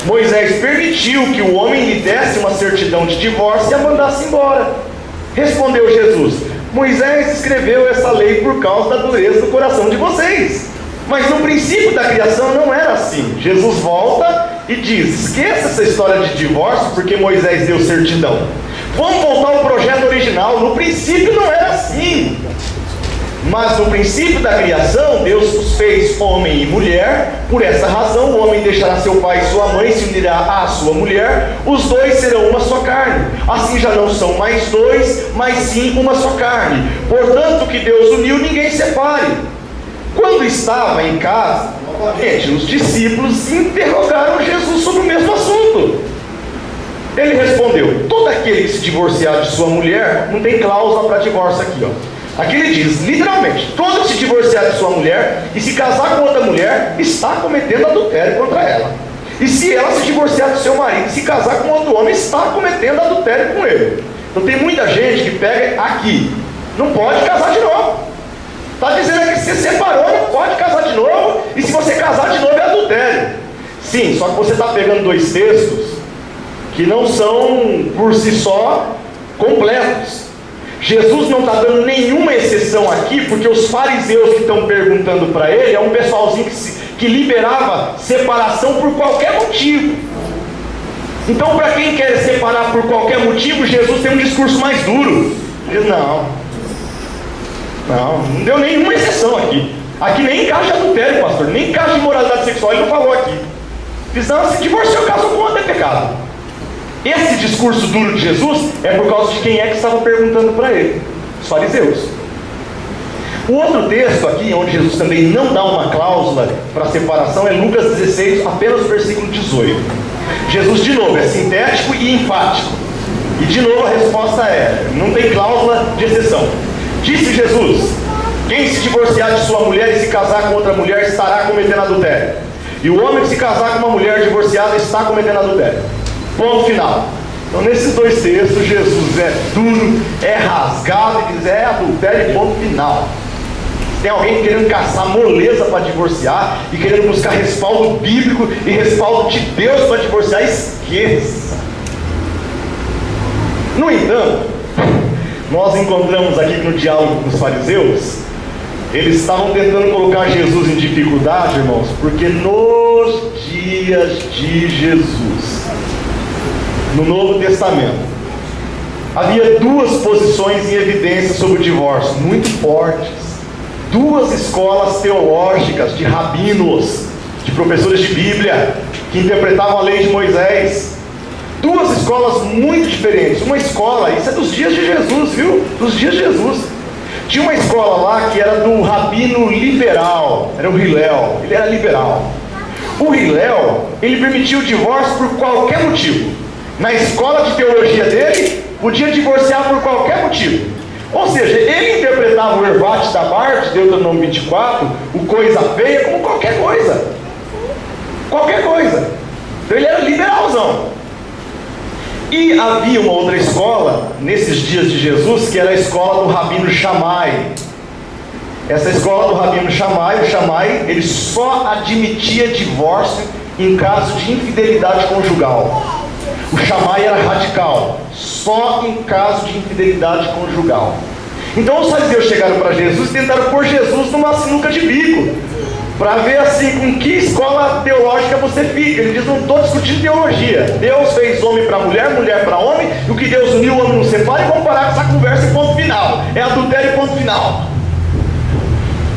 Moisés permitiu que o homem lhe desse uma certidão de divórcio e a mandasse embora. Respondeu Jesus: Moisés escreveu essa lei por causa da dureza do coração de vocês. Mas no princípio da criação não era assim. Jesus volta e diz: esqueça essa história de divórcio porque Moisés deu certidão. Vamos voltar ao projeto original. No princípio não era assim. Mas no princípio da criação, Deus os fez homem e mulher. Por essa razão, o homem deixará seu pai e sua mãe, se unirá à sua mulher. Os 2 serão uma só carne. Assim já não são mais 2, mas sim uma só carne. Portanto, o que Deus uniu, ninguém separe. Quando estava em casa, Gente, os discípulos interrogaram Jesus sobre o mesmo assunto. Ele respondeu: todo aquele que se divorciar de sua mulher, não tem cláusula para divórcio aqui, ó. Aqui ele diz, literalmente, todo que se divorciar de sua mulher e se casar com outra mulher, está cometendo adultério contra ela. E se ela se divorciar do seu marido e se casar com outro homem, está cometendo adultério com ele. Então tem muita gente que pega aqui, não pode casar de novo. Está dizendo aqui que se separou, não pode casar de novo, e se você casar de novo é adultério. Sim, só que você está pegando dois textos que não são por si só completos. Jesus não está dando nenhuma exceção aqui, porque os fariseus que estão perguntando para ele é um pessoalzinho que liberava separação por qualquer motivo. Então, para quem quer separar por qualquer motivo, Jesus tem um discurso mais duro. Ele diz: não deu nenhuma exceção aqui. Aqui nem encaixa adultério, pastor, nem encaixa imoralidade sexual, ele não falou aqui. Diz: não, se divorciou, casou com outro, é pecado. Esse discurso duro de Jesus é por causa de quem é que estava perguntando para ele: os fariseus. O outro texto aqui, onde Jesus também não dá uma cláusula para separação, é Lucas 16, apenas o versículo 18. Jesus, de novo, é sintético e enfático. E de novo a resposta é: não tem cláusula de exceção. Disse Jesus: quem se divorciar de sua mulher e se casar com outra mulher estará cometendo adultério. E o homem que se casar com uma mulher divorciada está cometendo adultério. Ponto final. Então, nesses dois textos, Jesus é duro, é rasgado e diz: é adultério, ponto final. Tem alguém querendo caçar moleza para divorciar e querendo buscar respaldo bíblico e respaldo de Deus para divorciar, esqueça. No entanto, nós encontramos aqui no diálogo com os fariseus, eles estavam tentando colocar Jesus em dificuldade, irmãos, porque nos dias de Jesus, no Novo Testamento, havia duas posições em evidência sobre o divórcio, muito fortes. Duas escolas teológicas de rabinos, de professores de Bíblia, que interpretavam a lei de Moisés. Duas escolas muito diferentes. Uma escola, isso é dos dias de Jesus, viu? Dos dias de Jesus. Tinha uma escola lá que era do rabino liberal, era o Hillel, ele era liberal. O Hillel, ele permitia o divórcio por qualquer motivo. Na escola de teologia dele, podia divorciar por qualquer motivo. Ou seja, ele interpretava o Ervat da Bart, Deuteronômio 24, o coisa feia, como qualquer coisa. Qualquer coisa. Então ele era liberalzão. E havia uma outra escola, nesses dias de Jesus, que era a escola do Rabino Shammai. Essa escola do Rabino Shammai, o Shammai, ele só admitia divórcio em caso de infidelidade conjugal. O Shammai era radical, só em caso de infidelidade conjugal. Então os fariseus chegaram para Jesus e tentaram pôr Jesus numa sinuca de bico, para ver assim com que escola teológica você fica. Ele diz: não estou discutindo teologia. Deus fez homem para mulher, mulher para homem, e o que Deus uniu, o homem não separa, e vamos parar com essa conversa e ponto final. É adultério e ponto final.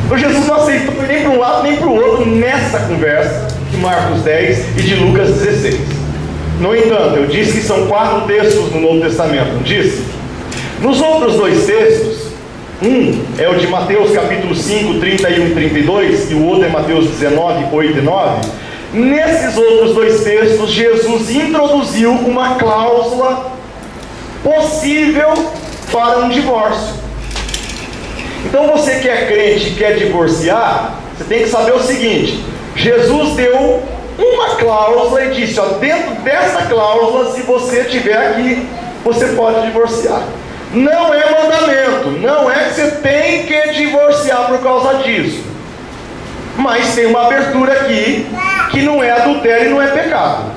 Então Jesus não aceitou nem para um lado nem para o outro nessa conversa de Marcos 10 e de Lucas 16. No entanto, eu disse que são 4 textos no Novo Testamento, não disse? Nos outros 2 textos, um é o de Mateus capítulo 5, 31 e 32, e o outro é Mateus 19, 8 e 9. Nesses outros 2 textos, Jesus introduziu uma cláusula possível para um divórcio. Então você que é crente e quer divorciar, você tem que saber o seguinte: Jesus deu uma cláusula e disse: ó, dentro dessa cláusula, se você estiver aqui, você pode divorciar. Não é mandamento, não é que você tem que divorciar por causa disso, mas tem uma abertura aqui que não é adultério e não é pecado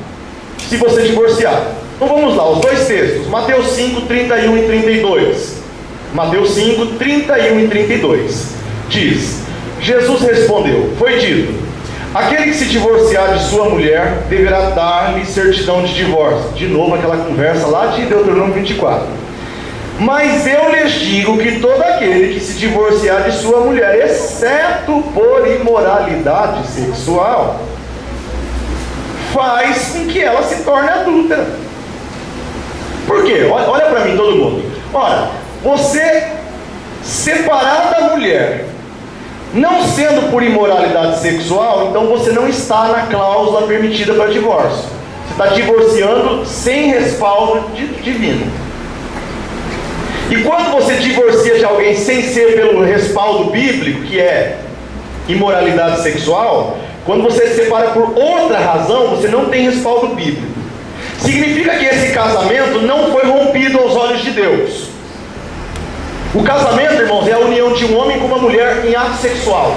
se você divorciar. Então vamos lá, os 2 textos, Mateus 5, 31 e 32. Mateus 5, 31 e 32 diz: Jesus respondeu: foi dito, aquele que se divorciar de sua mulher deverá dar-lhe certidão de divórcio. De novo aquela conversa lá de Deuteronômio 24. Mas eu lhes digo que todo aquele que se divorciar de sua mulher, exceto por imoralidade sexual, faz com que ela se torne adúltera. Por quê? Olha para mim, todo mundo. Ora, você separar da mulher Não sendo por imoralidade sexual, então você não está na cláusula permitida para divórcio. Você está divorciando sem respaldo divino. E quando você divorcia de alguém sem ser pelo respaldo bíblico, que é imoralidade sexual, quando você se separa por outra razão, você não tem respaldo bíblico. Significa que esse casamento não foi rompido aos olhos de Deus. O casamento, irmãos, é a união de um homem com uma mulher em ato sexual.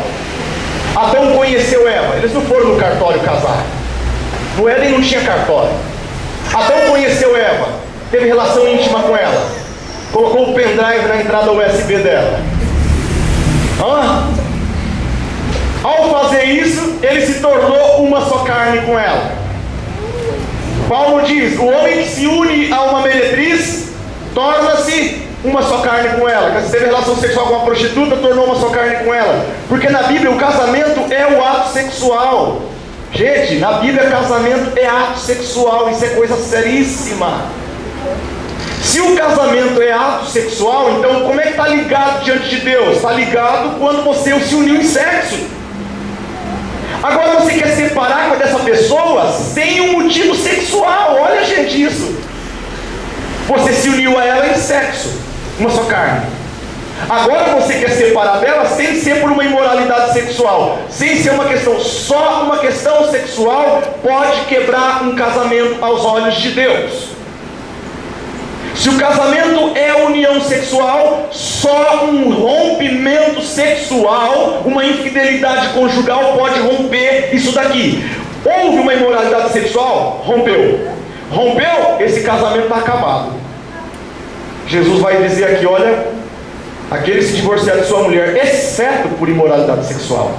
Adão conheceu Eva, eles não foram no cartório casar. No Éden não tinha cartório. Adão conheceu Eva, teve relação íntima com ela, colocou o pendrive na entrada USB dela. Ao fazer isso, ele se tornou uma só carne com ela. Paulo diz: o homem que se une a uma meretriz torna-se uma só carne com ela. Se teve relação sexual com uma prostituta, tornou uma só carne com ela. Porque na Bíblia o casamento é o ato sexual. Gente, na Bíblia casamento é ato sexual. Isso é coisa seríssima. Se o casamento é ato sexual, então como é que está ligado diante de Deus? Está ligado quando você se uniu em sexo. Agora você quer separar dessa pessoa sem um motivo sexual. Olha, gente, isso. Você se uniu a ela em sexo, uma só carne. Agora você quer separar dela sem ser por uma imoralidade sexual, sem ser uma questão, só uma questão sexual pode quebrar um casamento aos olhos de Deus. Se o casamento é união sexual, só um rompimento sexual, uma infidelidade conjugal pode romper isso daqui. Houve uma imoralidade sexual? Rompeu. Rompeu? Esse casamento está acabado. Jesus vai dizer aqui, olha, aquele se divorciar de sua mulher, exceto por imoralidade sexual.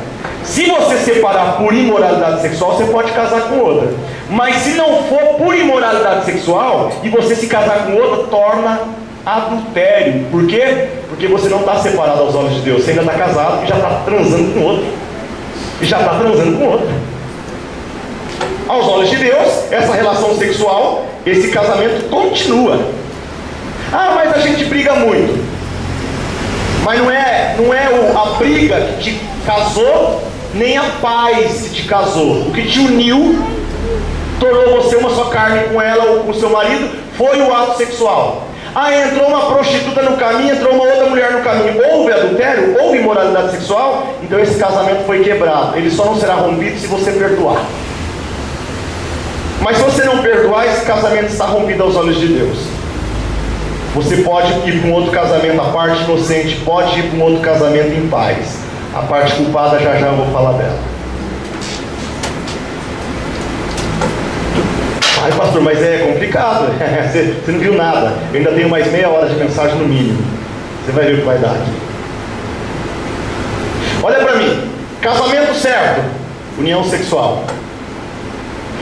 Se você separar por imoralidade sexual, você pode casar com outra. Mas se não for por imoralidade sexual, e você se casar com outra, torna adultério. Por quê? Porque você não está separado aos olhos de Deus. Você ainda está casado e já está transando com outro. Aos olhos de Deus, essa relação sexual, esse casamento continua. Mas a gente briga muito. Mas não é a briga que te casou, nem a paz que te casou. O que te uniu, tornou você uma só carne com ela ou com seu marido, foi o ato sexual. Entrou uma prostituta no caminho, entrou uma outra mulher no caminho. Houve adultério? Houve imoralidade sexual? Então esse casamento foi quebrado. Ele só não será rompido se você perdoar. Mas se você não perdoar, esse casamento está rompido aos olhos de Deus. Você pode ir para um outro casamento, a parte inocente pode ir para um outro casamento em paz. A parte culpada já eu vou falar dela. Pastor, mas é complicado. Você não viu nada. Eu ainda tenho mais meia hora de mensagem no mínimo. Você vai ver o que vai dar aqui. Olha para mim. Casamento certo, união sexual.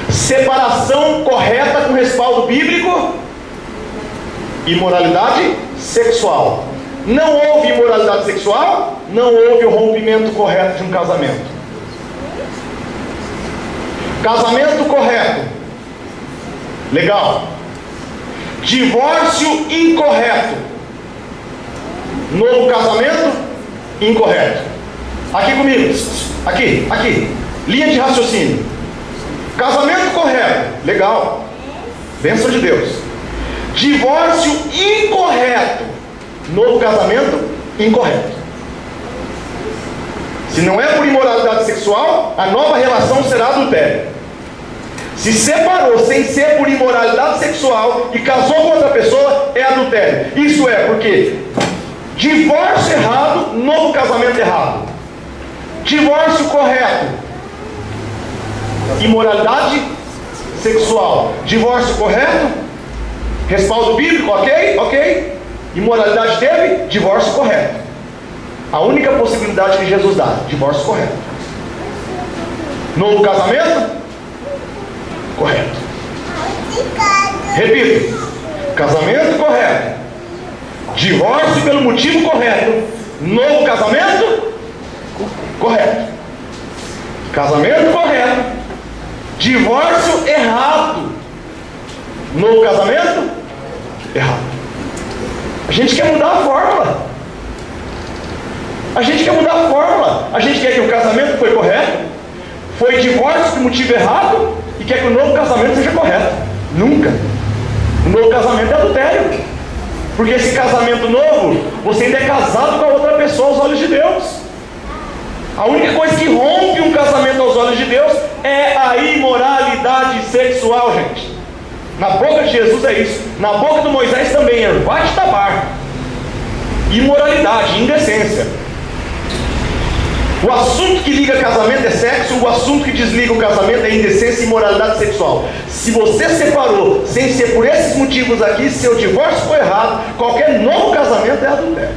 Separação correta com respaldo bíblico, imoralidade sexual. Não houve imoralidade sexual, não houve o rompimento correto de um casamento. Casamento correto, legal. Divórcio incorreto, novo casamento incorreto. Aqui comigo, aqui, linha de raciocínio. Casamento correto, legal, bênção de Deus. Divórcio incorreto, novo casamento incorreto. Se não é por imoralidade sexual, a nova relação será adultério. Se separou sem ser por imoralidade sexual e casou com outra pessoa, é adultério. Isso é porque divórcio errado, novo casamento errado. Divórcio correto, imoralidade sexual. Divórcio correto, respaldo bíblico, ok. Imoralidade teve, divórcio correto. A única possibilidade que Jesus dá, divórcio correto. Novo casamento correto. Repito, casamento correto, divórcio pelo motivo correto, novo casamento correto. Casamento correto, divórcio errado, novo casamento errado. A gente quer mudar a fórmula. A gente quer mudar a fórmula. A gente quer que o casamento foi correto, foi divórcio por motivo errado, e quer que o novo casamento seja correto. Nunca. O novo casamento é adultério. Porque esse casamento novo, você ainda é casado com a outra pessoa aos olhos de Deus. A única coisa que rompe um casamento aos olhos de Deus é a imoralidade sexual, gente. Na boca de Jesus é isso. Na boca de Moisés também é vatitabar. Imoralidade, indecência. O assunto que liga casamento é sexo, o assunto que desliga o casamento é indecência e imoralidade sexual. Se você separou sem ser por esses motivos aqui, seu divórcio foi errado, qualquer novo casamento é adultério.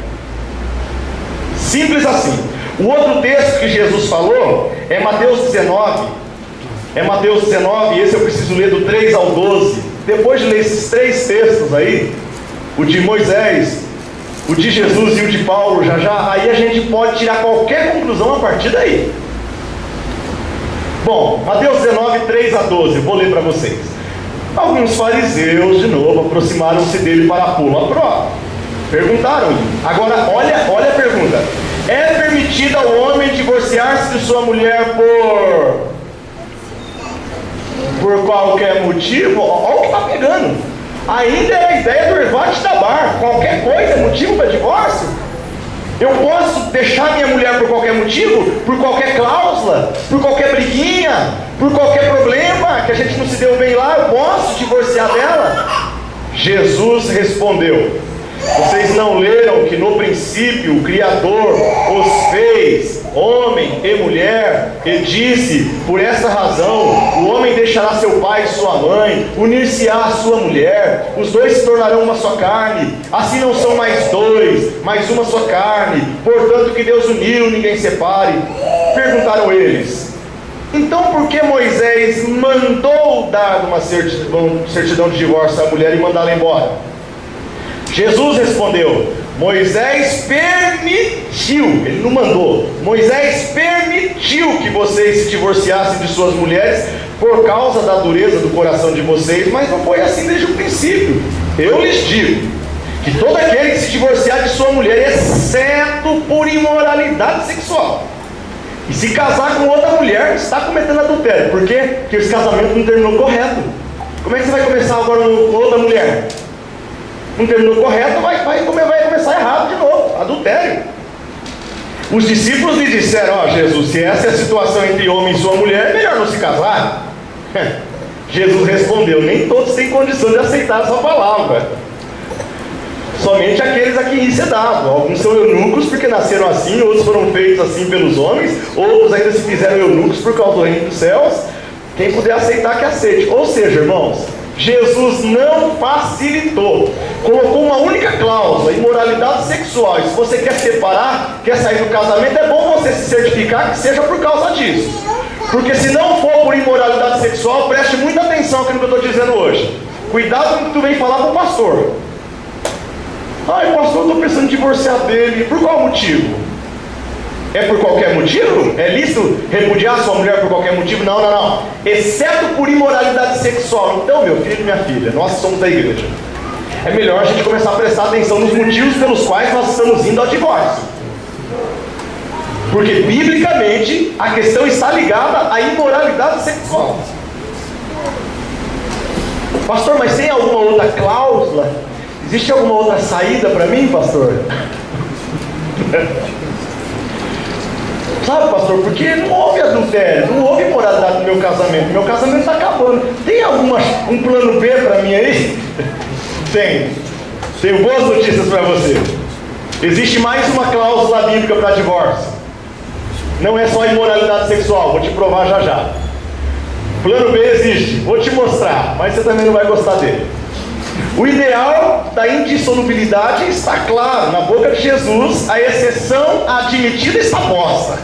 Simples assim. O outro texto que Jesus falou é Mateus 19. É Mateus 19, e esse eu preciso ler do 3 ao 12. Depois de ler esses três textos aí, o de Moisés, o de Jesus e o de Paulo, já, aí a gente pode tirar qualquer conclusão a partir daí. Bom, Mateus 19, 3 a 12, eu vou ler para vocês. Alguns fariseus, de novo, aproximaram-se dele para pô-lo à prova. Perguntaram-lhe, agora olha a pergunta: é permitido ao homem divorciar-se de sua mulher por qualquer motivo? Olha o que está pegando. Ainda é a ideia do Ervat Dabar. Qualquer coisa é motivo para divórcio? Eu posso deixar minha mulher por qualquer motivo? Por qualquer cláusula? Por qualquer briguinha? Por qualquer problema que a gente não se deu bem lá? Eu posso divorciar dela? Jesus respondeu: vocês não leram que no princípio o Criador os fez homem e mulher, e disse: por essa razão o homem deixará seu pai e sua mãe, unir-se-á à sua mulher, os dois se tornarão uma só carne. Assim não são mais dois, mas uma só carne. Portanto, que Deus uniu, ninguém separe. Perguntaram eles: então por que Moisés mandou dar uma certidão de divórcio à mulher e mandá-la embora? Jesus respondeu: Moisés permitiu, ele não mandou, Moisés permitiu que vocês se divorciassem de suas mulheres por causa da dureza do coração de vocês, mas não foi assim desde o princípio. Eu lhes digo que todo aquele que se divorciar de sua mulher, exceto por imoralidade sexual, e se casar com outra mulher, está cometendo adultério. Por quê? Porque esse casamento não terminou correto. Como é que você vai começar agora com outra mulher? Não terminou correto, vai começar errado de novo, adultério. Os discípulos lhe disseram: ó, Jesus, se essa é a situação entre homem e sua mulher, é melhor não se casar. Jesus respondeu: nem todos têm condição de aceitar essa palavra, somente aqueles a quem isso é dado. Alguns são eunucos porque nasceram assim, outros foram feitos assim pelos homens, outros ainda se fizeram eunucos por causa do reino dos céus. Quem puder aceitar, que aceite. Ou seja, irmãos, Jesus não facilitou, colocou uma única cláusula: imoralidade sexual. E se você quer separar, quer sair do casamento, é bom você se certificar que seja por causa disso. Porque se não for por imoralidade sexual, preste muita atenção aqui no que eu estou dizendo hoje. Cuidado com o que tu vem falar para o pastor. Ai, pastor, eu estou pensando em divorciar dele. Por qual motivo? É por qualquer motivo? É lícito repudiar sua mulher por qualquer motivo? Não. Exceto por imoralidade sexual. Então, meu filho e minha filha, nós somos da igreja. É melhor a gente começar a prestar atenção nos motivos pelos quais nós estamos indo ao divórcio. Porque, biblicamente, a questão está ligada à imoralidade sexual. Pastor, mas tem alguma outra cláusula? Existe alguma outra saída para mim, pastor? Sabe, pastor, porque não houve adultério, não houve imoralidade no meu casamento está acabando. Tem um plano B para mim aí? Tenho boas notícias para você. Existe mais uma cláusula bíblica para divórcio. Não é só imoralidade sexual, vou te provar já. Plano B existe, vou te mostrar, mas você também não vai gostar dele. O ideal da indissolubilidade está claro, na boca de Jesus. A exceção admitida está posta.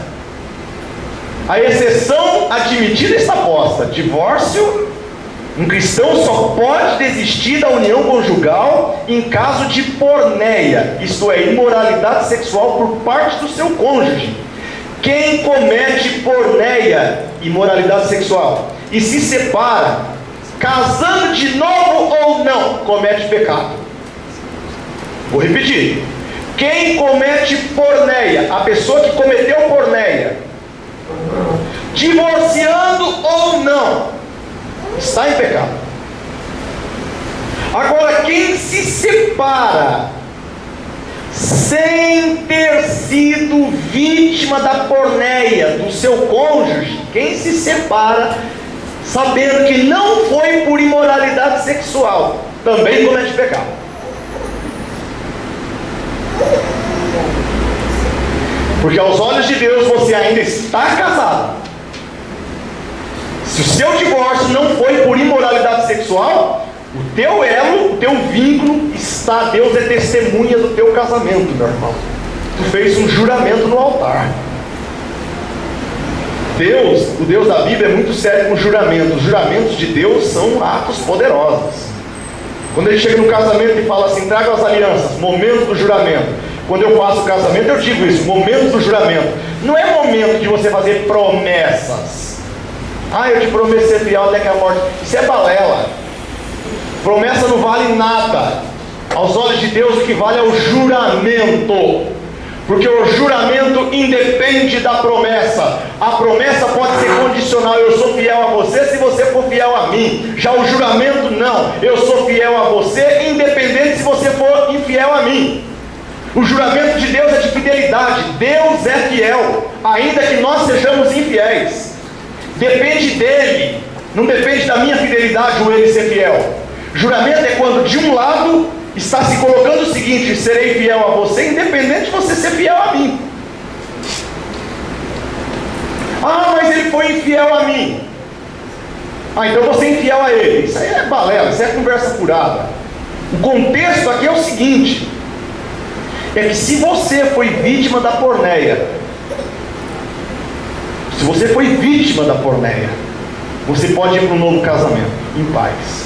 A exceção admitida está posta. Divórcio, um cristão só pode desistir da união conjugal em caso de porneia, isto é, imoralidade sexual por parte do seu cônjuge. Quem comete porneia, imoralidade sexual, e se separa, casando de novo ou não, comete pecado. Vou repetir: Quem comete porneia, a pessoa que cometeu porneia, divorciando ou não, está em pecado. Agora, quem se separa sem ter sido vítima da porneia do seu cônjuge, quem se separa sabendo que não foi por imoralidade sexual, também comete pecado. Porque aos olhos de Deus você ainda está casado. Se o seu divórcio não foi por imoralidade sexual, o teu elo, o teu vínculo está, Deus é testemunha do teu casamento, meu irmão. Tu fez um juramento no altar. Deus, o Deus da Bíblia, é muito sério com juramentos. Os juramentos de Deus são atos poderosos. Quando ele chega no casamento e fala assim, traga as alianças, momento do juramento. Quando eu faço o casamento, eu digo isso, momento do juramento. Não é momento de você fazer promessas. Ah, eu te prometo ser fiel até que a morte. Isso é balela. Promessa não vale nada. Aos olhos de Deus, o que vale é o juramento. Porque o juramento independe da promessa. A promessa pode ser condicional. Eu sou fiel a você se você for fiel a mim. Já o juramento não. Eu sou fiel a você independente se você for infiel a mim. O juramento de Deus é de fidelidade. Deus é fiel, ainda que nós sejamos infiéis. Depende dele. Não depende da minha fidelidade ou ele ser fiel. Juramento é quando de um lado está se colocando o seguinte: serei fiel a você, independente de você ser fiel a mim. Ah, mas ele foi infiel a mim. Ah, então eu vou ser infiel a ele. Isso aí é balela, isso é conversa furada. O contexto aqui é o seguinte: é que se você foi vítima da porneia, se você foi vítima da porneia, você pode ir para um novo casamento, em paz.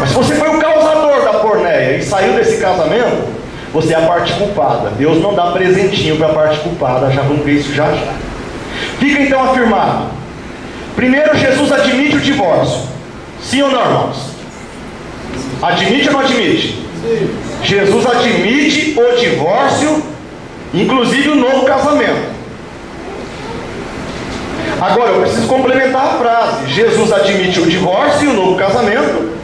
Mas se você foi o causador da porneia e saiu desse casamento, você é a parte culpada. Deus não dá presentinho para a parte culpada, já vamos ver isso já já. Fica então afirmado. Primeiro, Jesus admite o divórcio. Sim ou não, irmãos? Admite ou não admite? Sim. Jesus admite o divórcio, inclusive o novo casamento. Agora, eu preciso complementar a frase. Jesus admite o divórcio e o novo casamento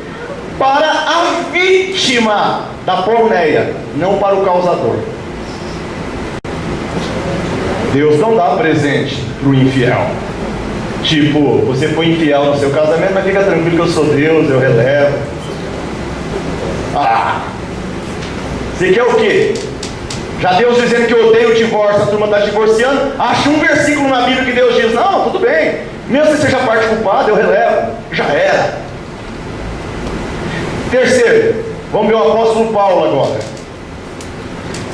para a vítima da porneia, não para o causador. Deus não dá presente para o infiel. Tipo, você foi infiel no seu casamento, mas fica tranquilo que eu sou Deus, eu relevo. Ah! Você quer o quê? Já Deus dizendo que eu odeio o divórcio, a turma está divorciando. Acha um versículo na Bíblia que Deus diz: não, tudo bem, mesmo que seja parte culpada, eu relevo. Já era. Terceiro, vamos ver o apóstolo Paulo agora.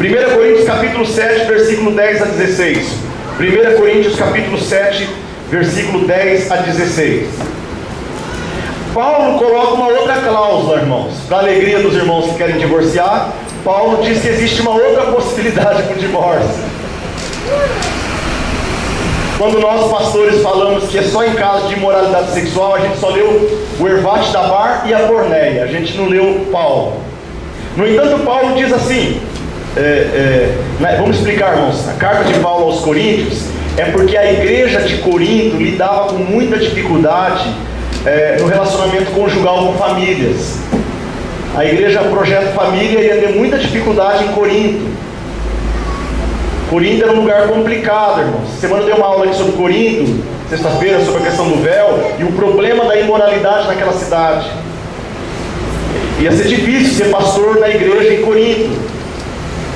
1 Coríntios capítulo 7, versículo 10 a 16. 1 Coríntios capítulo 7, versículo 10 a 16. Paulo coloca uma outra cláusula, irmãos. Para a alegria dos irmãos que querem divorciar, Paulo diz que existe uma outra possibilidade para o divórcio. Quando nós pastores falamos que é só em caso de imoralidade sexual, a gente só leu o Ervate da Bar e a porneia, a gente não leu Paulo. No entanto, Paulo diz assim, vamos explicar, irmãos. A carta de Paulo aos Coríntios é porque a igreja de Corinto lidava com muita dificuldade no relacionamento conjugal com famílias. A igreja Projeto Família ia ter muita dificuldade em Corinto. Corinto era um lugar complicado, irmãos. Semana eu dei uma aula aqui sobre Corinto, sexta-feira, sobre a questão do véu e o problema da imoralidade naquela cidade. Ia ser difícil ser pastor na igreja em Corinto.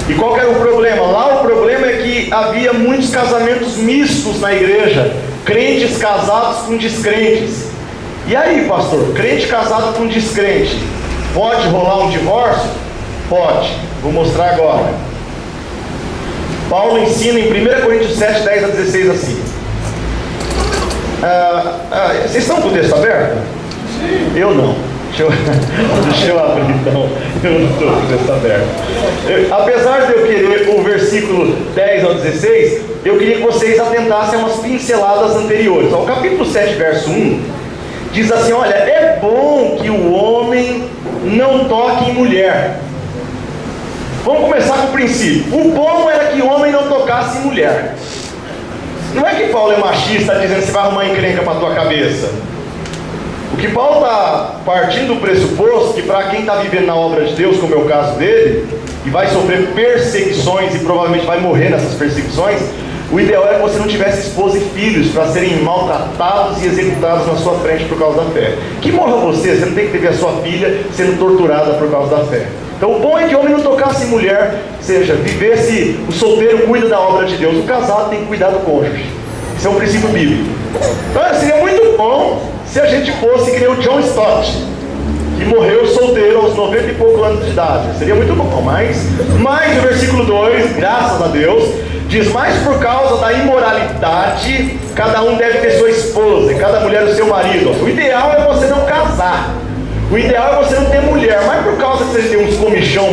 E qual que era o problema? Lá o problema é que havia muitos casamentos mistos na igreja, crentes casados com descrentes. E aí, pastor, crente casado com descrente, pode rolar um divórcio? Pode. Vou mostrar agora. Paulo ensina em 1 Coríntios 7, 10 a 16 assim. Vocês estão com o texto aberto? Sim. Eu não. Deixa eu abrir então. Eu não estou com o texto aberto. Apesar de eu querer o versículo 10 ao 16, eu queria que vocês atentassem a umas pinceladas anteriores. O capítulo 7, verso 1, diz assim: olha, é bom que o homem não toque em mulher. Vamos começar com o princípio. O bom era que homem não tocasse em mulher. Não é que Paulo é machista dizendo que você vai arrumar encrenca para a tua cabeça. O que Paulo está partindo do pressuposto que para quem está vivendo na obra de Deus, como é o caso dele, e vai sofrer perseguições e provavelmente vai morrer nessas perseguições, o ideal é que você não tivesse esposa e filhos para serem maltratados e executados na sua frente por causa da fé. Que morra você não tem que ver a sua filha sendo torturada por causa da fé. Então o bom é que o homem não tocasse em mulher, seja, vivesse, o solteiro cuida da obra de Deus, o casado tem que cuidar do cônjuge. Isso é um princípio bíblico. Então seria muito bom se a gente fosse que nem o John Stott, que morreu solteiro aos 90 e poucos anos de idade. Seria muito bom, mas o versículo 2, graças a Deus, diz: mas por causa da imoralidade, cada um deve ter sua esposa, e cada mulher o seu marido. O ideal é você não casar. O ideal é você não ter mulher, mas por causa que você tem uns comichão,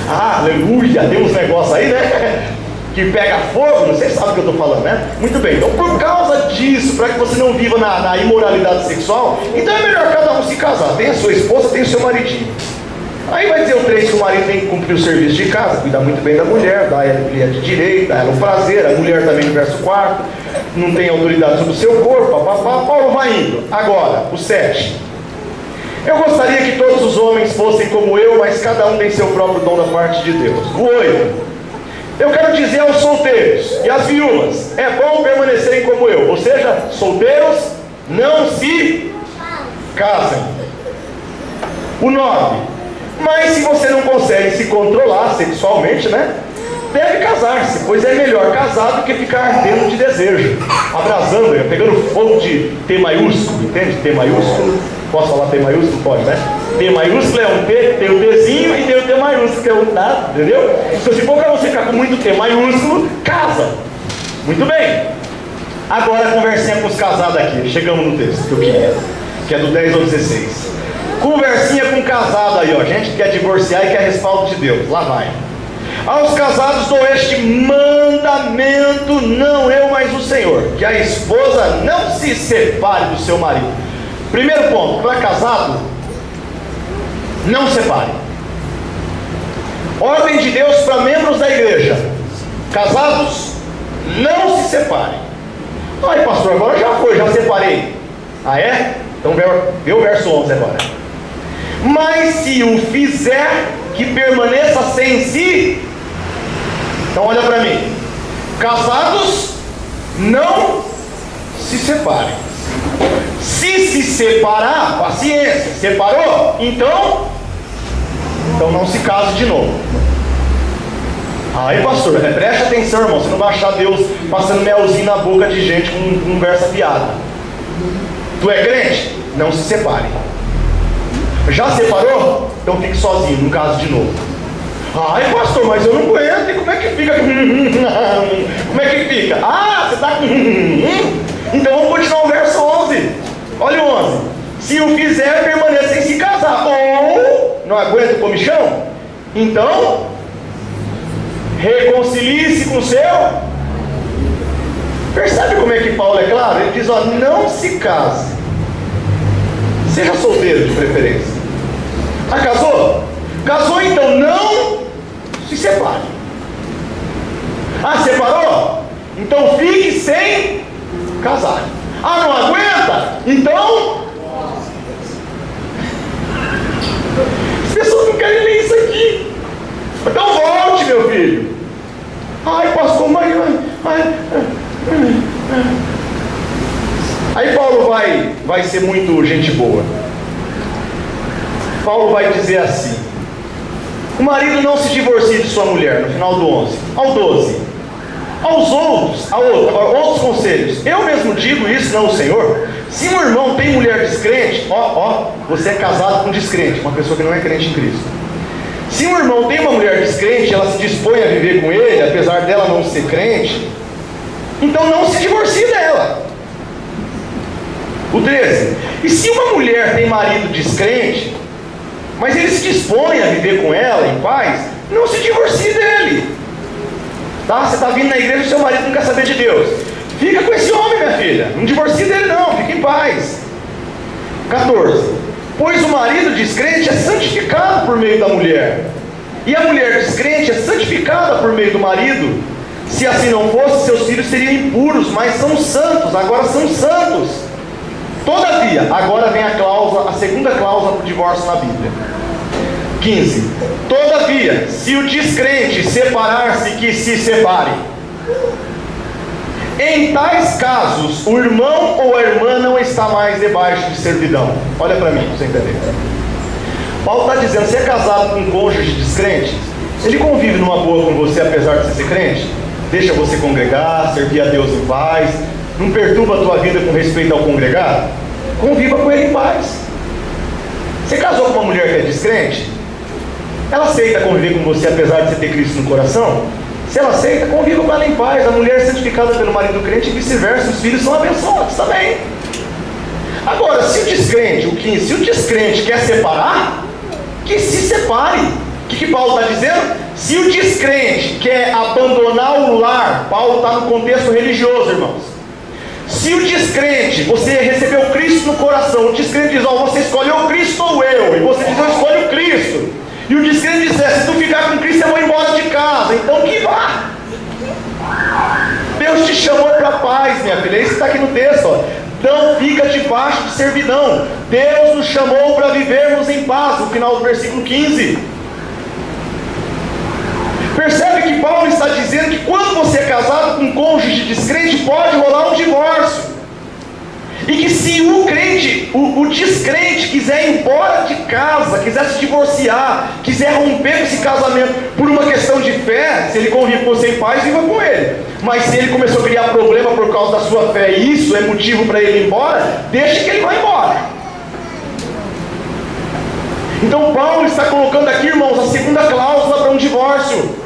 aleluia, tem uns negócios aí, né? Que pega fogo, vocês sabem o que eu estou falando, né? Muito bem, então por causa disso, para que você não viva na imoralidade sexual, então é melhor cada um se casar. Tem a sua esposa, tem o seu maridinho. Aí vai dizer o 3 que o marido tem que cumprir o serviço de casa, cuidar muito bem da mulher, dar ela de direito, dar ela o prazer, a mulher também no verso 4, não tem autoridade sobre o seu corpo, papapá. Paulo vai indo. Agora, o 7. Eu gostaria que todos os homens fossem como eu, mas cada um tem seu próprio dom da parte de Deus. O 8. Eu quero dizer aos solteiros e às viúvas, é bom permanecerem como eu, ou seja, solteiros, não se casem. O 9. Mas se você não consegue se controlar sexualmente, né? Deve casar-se, pois é melhor casar do que ficar ardendo de desejo, abrasando, pegando fogo de T maiúsculo, entende? T maiúsculo, posso falar T maiúsculo? Pode, né? T maiúsculo é um T, tem o Tzinho e tem o T maiúsculo, que é um nada, entendeu? Então se for para você ficar com muito T maiúsculo, casa. Muito bem. Agora a conversinha com os casados aqui, chegamos no texto que eu queria, que é do 10 ao 16. Conversinha com casado aí, ó, gente que quer divorciar e quer respaldo de Deus, lá vai. Aos casados dou este mandamento, não eu, mas o Senhor, que a esposa não se separe do seu marido. Primeiro ponto, para casado, não separe. Ordem de Deus para membros da igreja: casados, não se separem. Ai pastor, agora já separei. Ah é? Então vê o verso 11 agora. Mas se o fizer, que permaneça sem si. Então olha para mim. Casados, não se separem. Se separar, paciência. Separou? Então não se case de novo. Aí pastor, preste atenção, irmão. Você não vai achar Deus passando melzinho na boca de gente com conversa piada. Tu é crente? Não se separe. Já separou? Então fique sozinho, no caso de novo. Ai pastor, mas eu não aguento. E como é que fica? Como é que fica? Ah, você está com... Então vamos continuar o verso 11. Olha o 11. Se o fizer, permaneça em se casar. Ou não aguenta o comichão? Então reconcilie-se com o seu. Percebe como é que Paulo é claro? Ele diz, ó, não se case. Seja solteiro de preferência. Ah, casou? Casou, então não se separe. Ah, separou? Então fique sem casar. Ah, não aguenta? Então... As pessoas não querem ler isso aqui. Então volte, meu filho. Ai, pastor, mas... Aí Paulo vai ser muito gente boa. Paulo vai dizer assim: o marido não se divorcie de sua mulher, no final do 11. Ao 12. Agora, outros conselhos. Eu mesmo digo isso, não o Senhor. Se um irmão tem mulher descrente, você é casado com descrente, uma pessoa que não é crente em Cristo. Se um irmão tem uma mulher descrente, ela se dispõe a viver com ele, apesar dela não ser crente, então não se divorcie dela. O 13. E se uma mulher tem marido descrente, mas ele se dispõe a viver com ela em paz, não se divorcie dele. Tá? Você está vindo na igreja e seu marido não quer saber de Deus. Fica com esse homem, minha filha. Não divorcie dele não, fica em paz. 14. Pois o marido descrente é santificado por meio da mulher, E a mulher descrente é santificada por meio do marido. Se assim não fosse, seus filhos seriam impuros, mas são santos, agora são santos. Todavia, agora vem a segunda cláusula para o divórcio na Bíblia. 15. Todavia, se o descrente separar-se, que se separe. Em tais casos, o irmão ou a irmã não está mais debaixo de servidão. Olha para mim, para você entender. Paulo está dizendo, você é casado com um cônjuge descrente, ele convive numa boa com você apesar de você ser crente? Deixa você congregar, servir a Deus em paz, não perturba a tua vida com respeito ao congregar? Conviva com ele em paz. Você casou com uma mulher que é descrente? Ela aceita conviver com você apesar de você ter Cristo no coração? Se ela aceita, conviva com ela em paz. A mulher é santificada pelo marido crente e vice-versa, os filhos são abençoados também. Agora, se o descrente, se o descrente quer separar, que se separe. O que Paulo está dizendo? Se o descrente quer abandonar o lar, Paulo está no contexto religioso, irmãos. Se o descrente, você recebeu Cristo no coração, o descrente diz, você escolheu o Cristo ou eu? E você diz, eu escolho o Cristo. E o descrente diz, se tu ficar com Cristo, eu vou embora de casa. Então que vá. Deus te chamou para a paz, minha filha. Isso está aqui no texto, ó. Não fica debaixo de servidão. Deus nos chamou para vivermos em paz. No final do versículo 15. Percebe que Paulo está dizendo que quando você é casado com um cônjuge descrente, pode rolar um divórcio. E que se o crente, o descrente quiser ir embora de casa, quiser se divorciar, quiser romper esse casamento por uma questão de fé, se ele convive com você em paz, viva com ele. Mas se ele começou a criar problema por causa da sua fé e isso é motivo para ele ir embora, deixe que ele vá embora. Então Paulo está colocando aqui, irmãos, a segunda cláusula para um divórcio.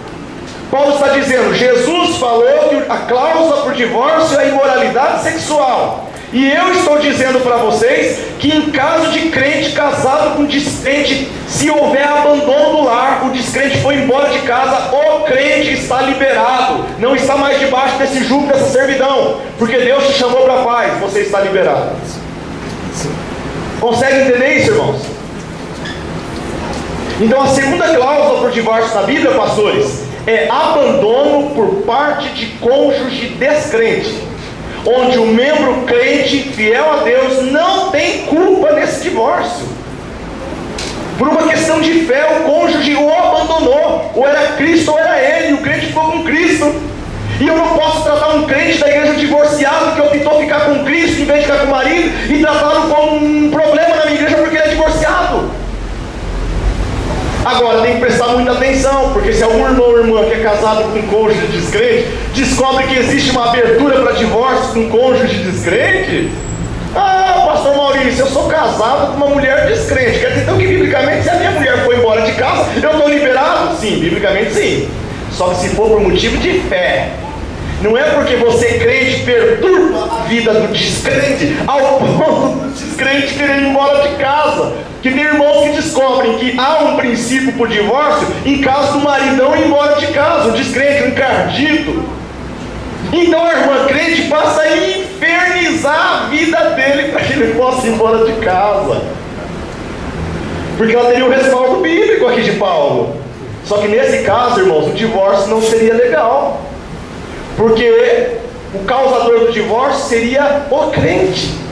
Paulo está dizendo, Jesus falou que a cláusula para o divórcio é a imoralidade sexual. E eu estou dizendo para vocês que em caso de crente casado com descrente, se houver abandono do lar, o descrente foi embora de casa, o crente está liberado, não está mais debaixo desse jugo, dessa servidão, porque Deus te chamou para a paz, você está liberado. Consegue entender isso, irmãos? Então a segunda cláusula para o divórcio na Bíblia, pastores, é abandono por parte de cônjuge descrente, onde o membro crente, fiel a Deus, não tem culpa nesse divórcio. Por uma questão de fé, o cônjuge o abandonou, ou era Cristo ou era ele, e o crente ficou com Cristo. E eu não posso tratar um crente da igreja divorciado, que optou ficar com Cristo em vez de ficar com o marido, e tratá-lo como um problema na minha igreja porque ele é divorciado. Agora tem que prestar muita atenção, porque se algum irmão ou irmã que é casado com um cônjuge descrente descobre que existe uma abertura para divórcio com um cônjuge descrente, pastor Maurício, eu sou casado com uma mulher descrente, quer dizer então que biblicamente se a minha mulher foi embora de casa, eu estou liberado? Sim, biblicamente sim, só que se for por motivo de fé, não é porque você crente perturba a vida do descrente ao ponto do descrente querer ir embora de casa. Que tem irmãos que descobrem que há um princípio por divórcio em caso do maridão ir embora de casa, o descrente, um encardido. Então a irmã crente passa a infernizar a vida dele para que ele possa ir embora de casa, porque ela teria o respaldo bíblico aqui de Paulo. Só que nesse caso, irmãos, o divórcio não seria legal, porque o causador do divórcio seria o crente.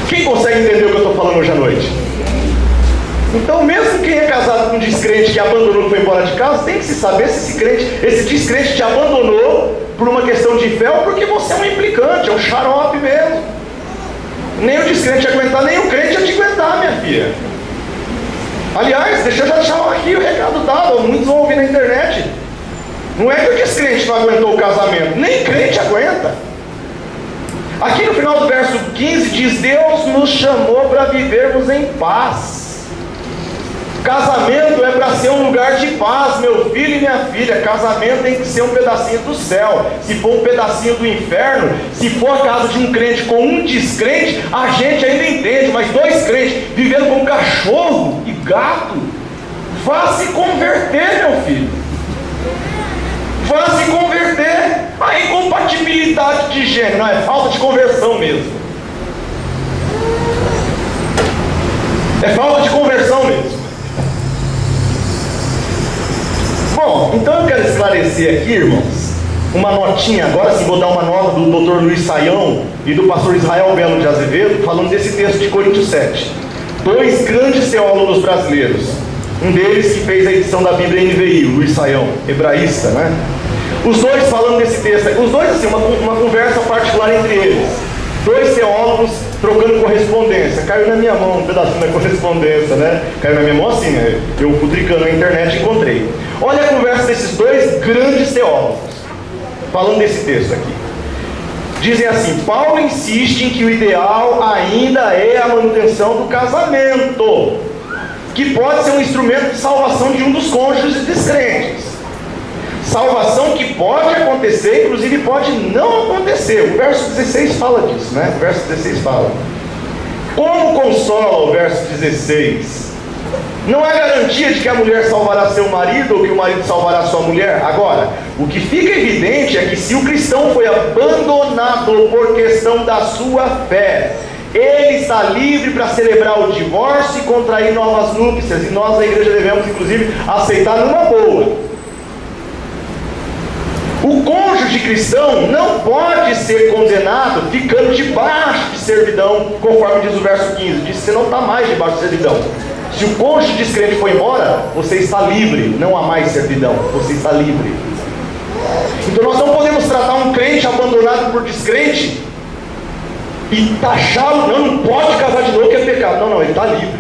Quem consegue entender o que eu estou falando hoje à noite? Então, mesmo quem é casado com um descrente que abandonou e foi embora de casa, tem que se saber se esse descrente te abandonou por uma questão de fé ou porque você é um implicante, é um xarope mesmo. Nem o descrente te aguentar, nem o crente ia te aguentar, minha filha. Aliás, deixa eu já deixar aqui o recado dado, muitos vão ouvir na internet. Não é que o descrente não aguentou o casamento, nem crente aguenta. Aqui no final do verso 15 diz, Deus nos chamou para vivermos em paz. Casamento é para ser um lugar de paz, meu filho e minha filha. Casamento tem que ser um pedacinho do céu. Se for um pedacinho do inferno, se for a casa de um crente com um descrente, a gente ainda entende, mas dois crentes vivendo como cachorro e gato, vá se converter, meu filho. Vá se converter. A incompatibilidade de gênero, não é falta de conversão mesmo. É falta de conversão mesmo. aparecer aqui, irmãos, uma notinha, agora sim vou dar uma nota do Dr. Luiz Saião e do pastor Israel Belo de Azevedo, falando desse texto de Coríntios 7. Dois grandes teólogos brasileiros. Um deles que fez a edição da Bíblia NVI, o Luiz Saião, hebraísta, né? Os dois falando desse texto, os dois assim, uma conversa particular entre eles. Dois teólogos trocando correspondência. Caiu na minha mão um pedacinho da correspondência, né? Caiu na minha mão assim, né? Eu futricando na internet e encontrei. Olha a conversa desses dois grandes teólogos, falando desse texto aqui. Dizem assim: Paulo insiste em que o ideal ainda é a manutenção do casamento, que pode ser um instrumento de salvação de um dos cônjuges descrentes. Salvação que pode acontecer, inclusive pode não acontecer. O verso 16 fala disso, né? O verso 16 fala. Como consola o verso 16? Não há garantia de que a mulher salvará seu marido ou que o marido salvará sua mulher. Agora, o que fica evidente é que se o cristão foi abandonado por questão da sua fé, ele está livre para celebrar o divórcio e contrair novas núpcias. E nós, na igreja, devemos, inclusive, aceitar numa boa. O cônjuge cristão não pode ser condenado ficando debaixo de servidão, conforme diz o verso 15. Diz que você não está mais debaixo de servidão. Se o cônjuge descrente foi embora, você está livre, não há mais servidão, você está livre. Então nós não podemos tratar um crente abandonado por descrente e taxá-lo, não pode casar de novo que é pecado. Não, ele está livre.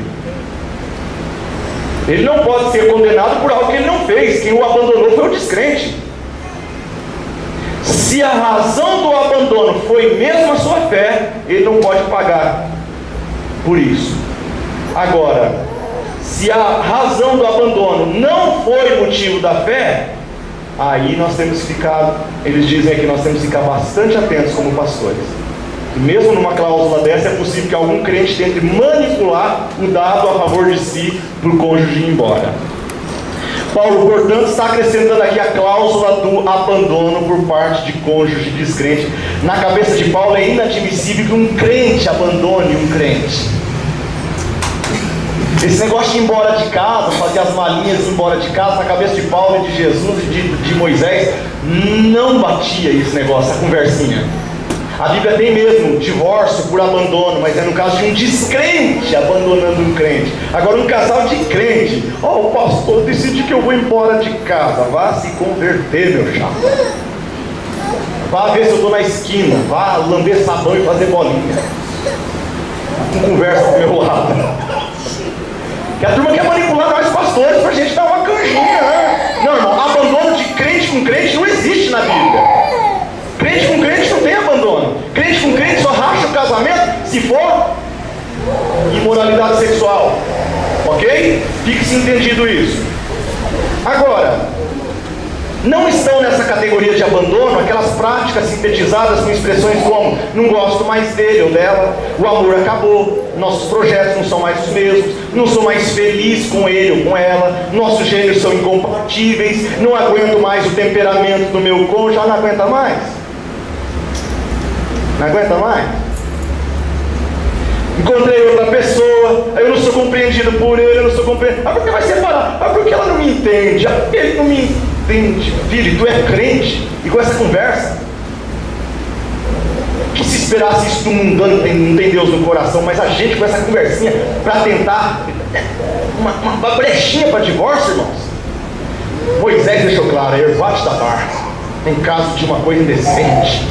Ele não pode ser condenado por algo que ele não fez. Quem o abandonou foi o descrente. Se a razão do abandono foi mesmo a sua fé, ele não pode pagar por isso. Agora, se a razão do abandono não foi motivo da fé, aí nós temos que ficar, eles dizem aqui, nós temos que ficar bastante atentos como pastores. E mesmo numa cláusula dessa, é possível que algum crente tente manipular o dado a favor de si para o cônjuge ir embora. Paulo, portanto, está acrescentando aqui a cláusula do abandono por parte de cônjuge descrente. Na cabeça de Paulo é inadmissível que um crente abandone um crente. Esse negócio de ir embora de casa, fazer as malinhas de ir embora de casa, na cabeça de Paulo e de Jesus e de Moisés, não batia esse negócio, essa conversinha. A Bíblia tem mesmo divórcio por abandono, mas é no caso de um descrente abandonando um crente. Agora um casal de crente, o pastor decide que eu vou embora de casa, vá se converter, meu chapa. Vá ver se eu estou na esquina, vá lamber sabão e fazer bolinha. Com conversa do meu lado. Que a turma quer manipular nós pastores pra gente dar uma canjinha, né? Não, irmão, abandono de crente com crente não existe na Bíblia. Crente com crente não tem abandono. Crente com crente só racha o casamento se for imoralidade sexual. Ok? Fique-se entendido isso. Agora, não estão nessa categoria de abandono aquelas práticas sintetizadas com expressões como: não gosto mais dele ou dela, o amor acabou, nossos projetos não são mais os mesmos, não sou mais feliz com ele ou com ela, nossos gêneros são incompatíveis, não aguento mais o temperamento do meu cônjuge. Não aguenta mais? Não aguenta mais? Encontrei outra pessoa, eu não sou compreendido por ele, eu não sou compreendido. Por que vai separar? Porque ela não me entende, porque ele não me entende. Filho, tu é crente, e com essa conversa, que se esperasse isso do mundano, não tem Deus no coração, mas a gente com essa conversinha, para tentar, uma brechinha para divórcio, irmãos. Moisés deixou claro, ervate da barra, em caso de uma coisa indecente.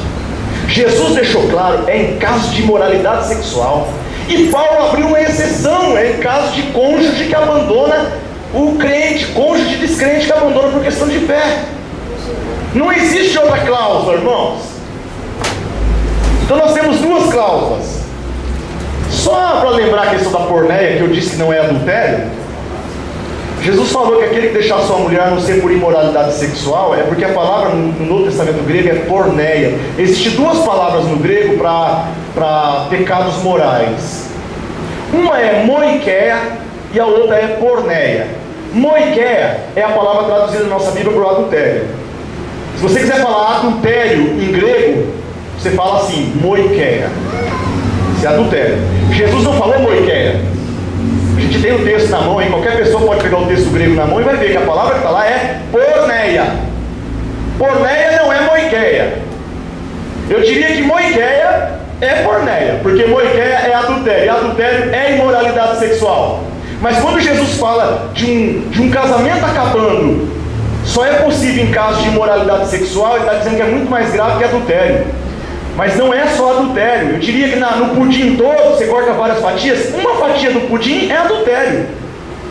Jesus deixou claro, é em caso de imoralidade sexual. E Paulo abriu uma exceção, é em caso de cônjuge que abandona o crente, cônjuge descrente que abandona por questão de fé. Não existe outra cláusula, irmãos. Então nós temos duas cláusulas. Só para lembrar a questão da porneia, que eu disse que não é adultério. Jesus falou que aquele que deixar sua mulher a não ser por imoralidade sexual, é porque a palavra no Novo Testamento grego é porneia. Existem duas palavras no grego para pecados morais. Uma é moikeia e a outra é porneia. Moikeia é a palavra traduzida na nossa Bíblia por adultério. Se você quiser falar adultério em grego, você fala assim, moikeia. Isso é adultério. Jesus não falou moikeia. A gente tem o texto na mão, hein? Qualquer pessoa pode pegar o texto grego na mão e vai ver que a palavra que está lá é porneia. Porneia não é moiqueia. Eu diria que moiqueia é porneia, porque moiqueia é adultério, e adultério é imoralidade sexual. Mas quando Jesus fala de um casamento acabando, só é possível em caso de imoralidade sexual, ele está dizendo que é muito mais grave que adultério. Mas não é só adultério. Eu diria que no pudim todo, você corta várias fatias, uma fatia do pudim é adultério.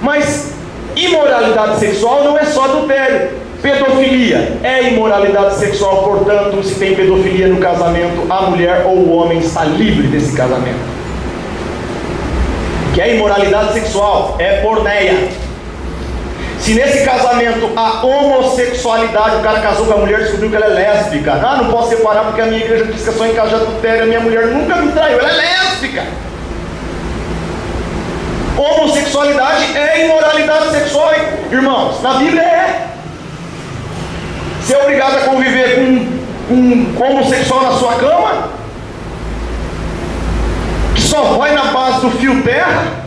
Mas imoralidade sexual não é só adultério. Pedofilia é imoralidade sexual, portanto, se tem pedofilia no casamento, a mulher ou o homem está livre desse casamento. Que é imoralidade sexual, é porneia. Se nesse casamento há homossexualidade, o cara casou com a mulher e descobriu que ela é lésbica. Não posso separar porque a minha igreja diz que é só em caso de adultério, a minha mulher nunca me traiu, ela é lésbica. Homossexualidade é imoralidade sexual, irmãos, na Bíblia é. Você é obrigado a conviver com um homossexual na sua cama, que só vai na base do fio terra.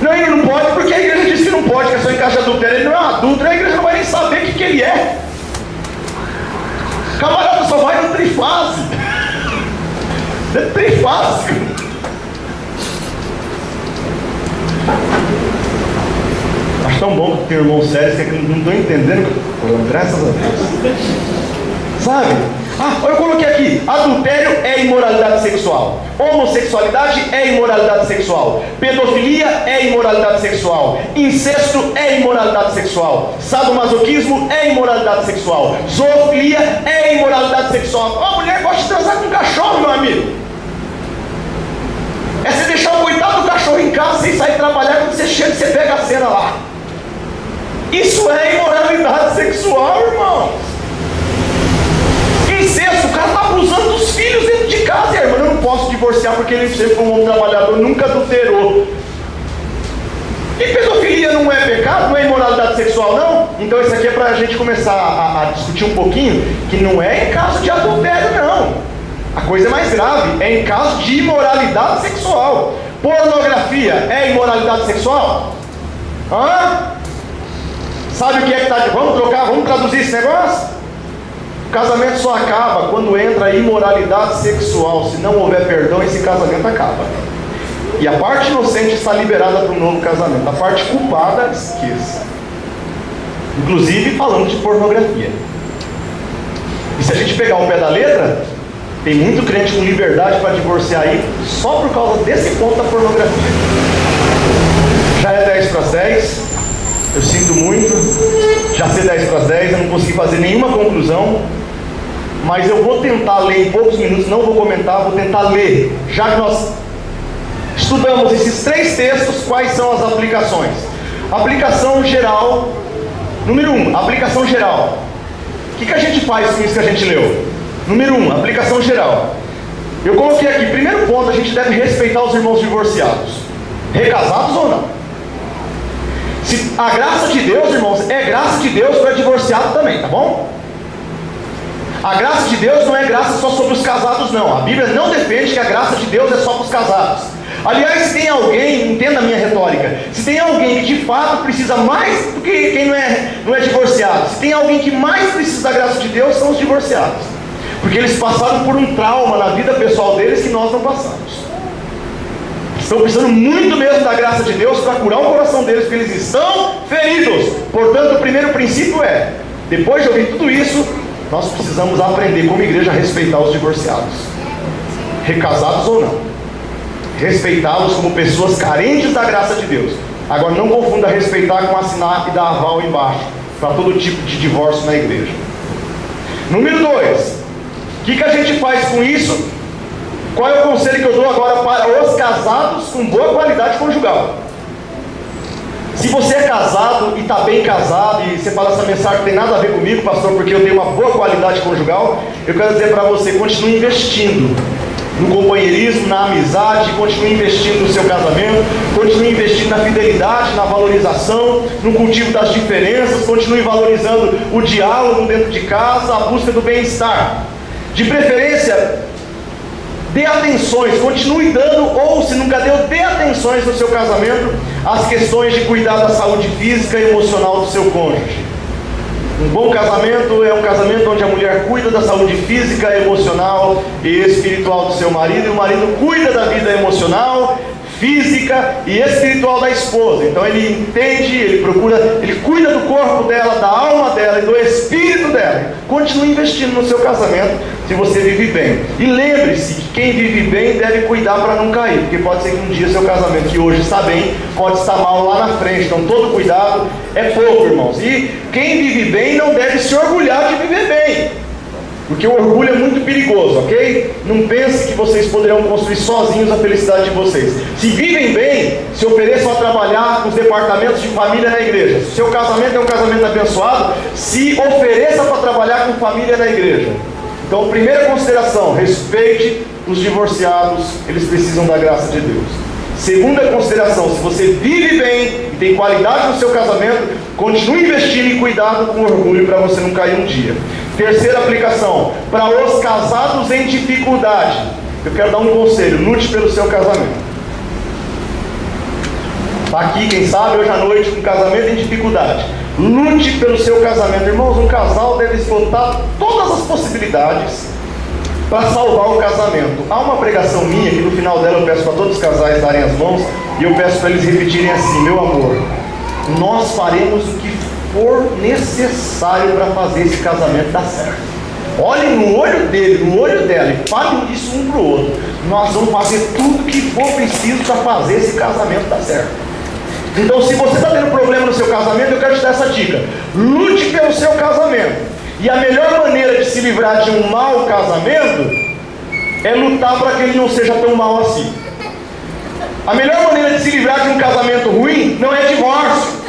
Não, ele não pode porque a igreja diz que não pode, que é só em caso de adultério. Ele não é um adulto, a igreja não vai nem saber o que ele é. Camarada só vai no trifásico. É trifásico. Acho tão bom que tem irmãos sérios que não estão entendendo o que eu estou falando, graças a Deus. Sabe? Eu coloquei aqui, adultério é imoralidade sexual, homossexualidade é imoralidade sexual, pedofilia é imoralidade sexual, incesto é imoralidade sexual, sadomasoquismo é imoralidade sexual, zoofilia é imoralidade sexual. A mulher gosta de transar com cachorro, meu amigo. É você deixar o coitado do cachorro em casa sem sair trabalhar, quando você chega você pega a cena lá. Isso é imoralidade sexual, irmão. Incesto, o cara está abusando dos filhos dentro de casa, irmão. Eu não posso divorciar porque ele sempre foi um homem trabalhador, nunca adulterou. E pedofilia não é pecado, não é imoralidade sexual, não? Então isso aqui é para a gente começar a discutir um pouquinho, que não é em caso de adultério, não. A coisa é mais grave, é em caso de imoralidade sexual. Pornografia é imoralidade sexual? Sabe o que é que está de... Vamos traduzir esse negócio? O casamento só acaba quando entra a imoralidade sexual. Se não houver perdão, esse casamento acaba. E a parte inocente está liberada para um novo casamento. A parte culpada, esqueça. Inclusive falando de pornografia. E se a gente pegar o pé da letra, tem muito crente com liberdade para divorciar aí, só por causa desse ponto da pornografia. Já é 10 para as 10. Eu sinto muito. Já sei 10 para as 10, eu não consegui fazer nenhuma conclusão. Mas eu vou tentar ler em poucos minutos, não vou comentar, vou tentar ler. Já que nós estudamos esses 3 textos, quais são as aplicações? Aplicação geral. Número 1, aplicação geral. O que a gente faz com isso que a gente leu? Número 1, aplicação geral. Eu coloquei aqui, primeiro ponto, a gente deve respeitar os irmãos divorciados. Recasados ou não? Se a graça de Deus, irmãos, é graça de Deus para divorciado também, tá bom? A graça de Deus não é graça só sobre os casados, não. A Bíblia não defende que a graça de Deus é só para os casados. Aliás, se tem alguém, entenda a minha retórica, se tem alguém que de fato precisa mais do que quem não é divorciado, se tem alguém que mais precisa da graça de Deus, são os divorciados. Porque eles passaram por um trauma na vida pessoal deles que nós não passamos. Estão precisando muito mesmo da graça de Deus para curar o coração deles, porque eles estão feridos. Portanto, o primeiro princípio é, depois de ouvir tudo isso, nós precisamos aprender como igreja a respeitar os divorciados, recasados ou não, respeitá-los como pessoas carentes da graça de Deus. Agora não confunda respeitar com assinar e dar aval embaixo para todo tipo de divórcio na igreja. Número 2, o que a gente faz com isso? Qual é o conselho que eu dou agora para os casados com boa qualidade conjugal? Se você é casado e está bem casado, e você fala essa mensagem não tem nada a ver comigo, pastor, porque eu tenho uma boa qualidade conjugal, eu quero dizer para você, continue investindo no companheirismo, na amizade, continue investindo no seu casamento, continue investindo na fidelidade, na valorização, no cultivo das diferenças, continue valorizando o diálogo dentro de casa, a busca do bem-estar. De preferência, dê atenções, continue dando, ou se nunca deu, dê atenções no seu casamento às questões de cuidar da saúde física e emocional do seu cônjuge. Um bom casamento é um casamento onde a mulher cuida da saúde física, emocional e espiritual do seu marido, e o marido cuida da vida emocional, física e espiritual da esposa. Então ele entende, ele procura, ele cuida do corpo dela, da alma dela e do espírito dela. Continue investindo no seu casamento se você vive bem. E lembre-se que quem vive bem deve cuidar para não cair, porque pode ser que um dia seu casamento, que hoje está bem, pode estar mal lá na frente. Então todo cuidado é pouco, irmãos. E quem vive bem não deve se orgulhar de viver bem, porque o orgulho é muito perigoso, ok? Não pense que vocês poderão construir sozinhos a felicidade de vocês. Se vivem bem, se ofereçam a trabalhar nos departamentos de família na igreja. Se o seu casamento é um casamento abençoado, se ofereça para trabalhar com família na igreja. Então, primeira consideração, respeite os divorciados, eles precisam da graça de Deus. Segunda consideração, se você vive bem e tem qualidade no seu casamento, continue investindo em cuidado com orgulho para você não cair um dia. Terceira aplicação, para os casados em dificuldade, eu quero dar um conselho: lute pelo seu casamento. Está aqui, quem sabe, hoje à noite, com casamento em dificuldade. Lute pelo seu casamento. Irmãos, um casal deve explorar todas as possibilidades para salvar o casamento. Há uma pregação minha, que no final dela eu peço para todos os casais darem as mãos, e eu peço para eles repetirem assim: meu amor, nós faremos o que for necessário para fazer esse casamento dar certo. Olhe no olho dele, no olho dela, e falem isso um para o outro. Nós vamos fazer tudo que for preciso para fazer esse casamento dar certo. Então, se você está tendo problema no seu casamento, eu quero te dar essa dica: lute pelo seu casamento. E a melhor maneira de se livrar de um mau casamento é lutar para que ele não seja tão mau assim. A melhor maneira de se livrar de um casamento ruim não é divórcio.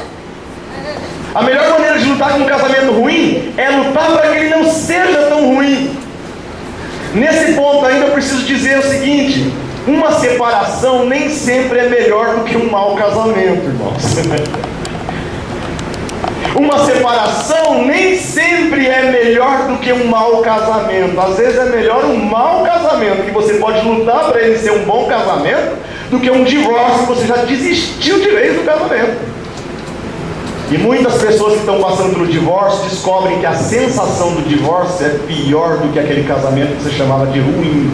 A melhor maneira de lutar com um casamento ruim é lutar para que ele não seja tão ruim. Nesse ponto ainda eu preciso dizer o seguinte: uma separação nem sempre é melhor do que um mau casamento, irmãos. Uma separação nem sempre é melhor do que um mau casamento. Às vezes é melhor um mau casamento, que você pode lutar para ele ser um bom casamento, do que um divórcio que você já desistiu de vez do casamento. E muitas pessoas que estão passando pelo divórcio descobrem que a sensação do divórcio é pior do que aquele casamento que você chamava de ruim.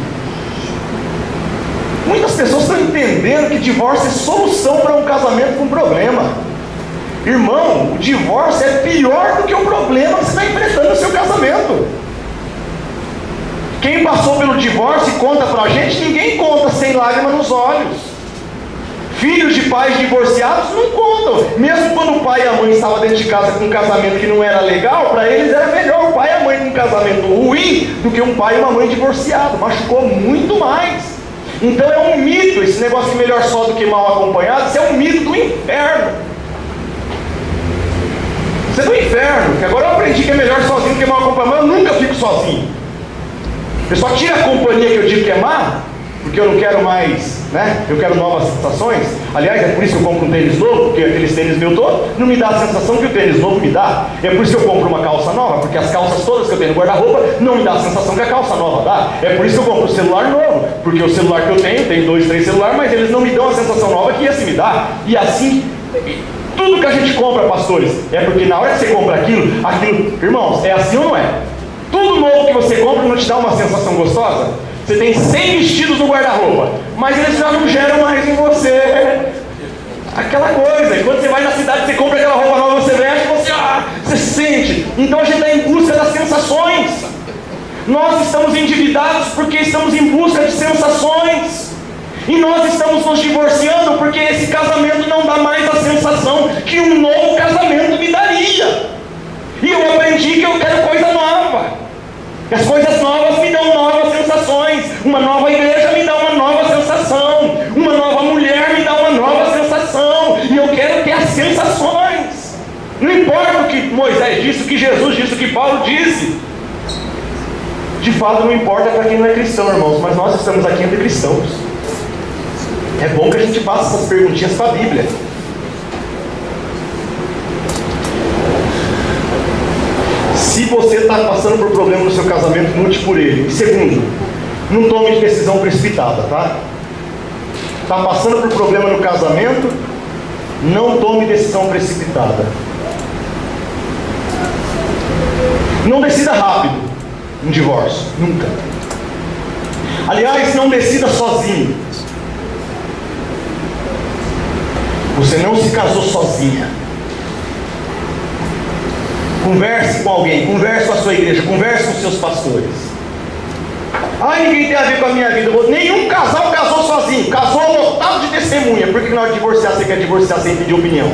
Muitas pessoas estão entendendo que divórcio é solução para um casamento com problema. Irmão, o divórcio é pior do que o problema que você está enfrentando no seu casamento. Quem passou pelo divórcio e conta pra gente, ninguém conta sem lágrima nos olhos. Filhos de pais divorciados não contam. Mesmo quando o pai e a mãe estavam dentro de casa com um casamento que não era legal, para eles era melhor o pai e a mãe com um casamento ruim do que um pai e uma mãe divorciado. Machucou muito mais. Então é um mito, esse negócio de melhor só do que mal acompanhado, isso é um mito do inferno. Isso é do inferno, que agora eu aprendi que é melhor sozinho do que mal acompanhado, mas eu nunca fico sozinho. Eu só tiro a companhia que eu digo que é má, porque eu não quero mais, né? Eu quero novas sensações. Aliás, é por isso que eu compro um tênis novo, porque aqueles tênis meu todo não me dá a sensação que o tênis novo me dá. É por isso que eu compro uma calça nova, porque as calças todas que eu tenho no guarda-roupa não me dá a sensação que a calça nova dá. É por isso que eu compro um celular novo, porque o celular que eu tenho 2, 3 celulares, mas eles não me dão a sensação nova que esse me dá. E assim, tudo que a gente compra, pastores, é porque na hora que você compra aquilo, irmãos, é assim ou não é? Tudo novo que você compra não te dá uma sensação gostosa? Você tem 100 vestidos no guarda-roupa, mas eles já não geram mais em você aquela coisa. E quando você vai na cidade, você compra aquela roupa nova, você veste, você sente. Então a gente está em busca das sensações. Nós estamos endividados porque estamos em busca de sensações. E nós estamos nos divorciando porque esse casamento não dá mais a sensação que um novo casamento me daria. E eu aprendi que eu quero coisa nova. As coisas novas me dão novas sensações. Uma nova igreja me dá uma nova sensação. Uma nova mulher me dá uma nova sensação. E eu quero ter as sensações. Não importa o que Moisés disse, o que Jesus disse, o que Paulo disse. De fato não importa para quem não é cristão, irmãos. Mas nós estamos aqui entre cristãos. É bom que a gente faça essas perguntinhas para a Bíblia. Se você está passando por problema no seu casamento, lute por ele. E segundo, não tome decisão precipitada, tá? Está passando por problema no casamento, não tome decisão precipitada. Não decida rápido um divórcio, nunca. Aliás, não decida sozinho. Você não se casou sozinha. Converse com alguém, converse com a sua igreja, converse com os seus pastores. Ninguém tem a ver com a minha vida. Nenhum casal casou sozinho, casou lotado de testemunha. Por que na hora de divorciar você quer divorciar sem pedir opinião?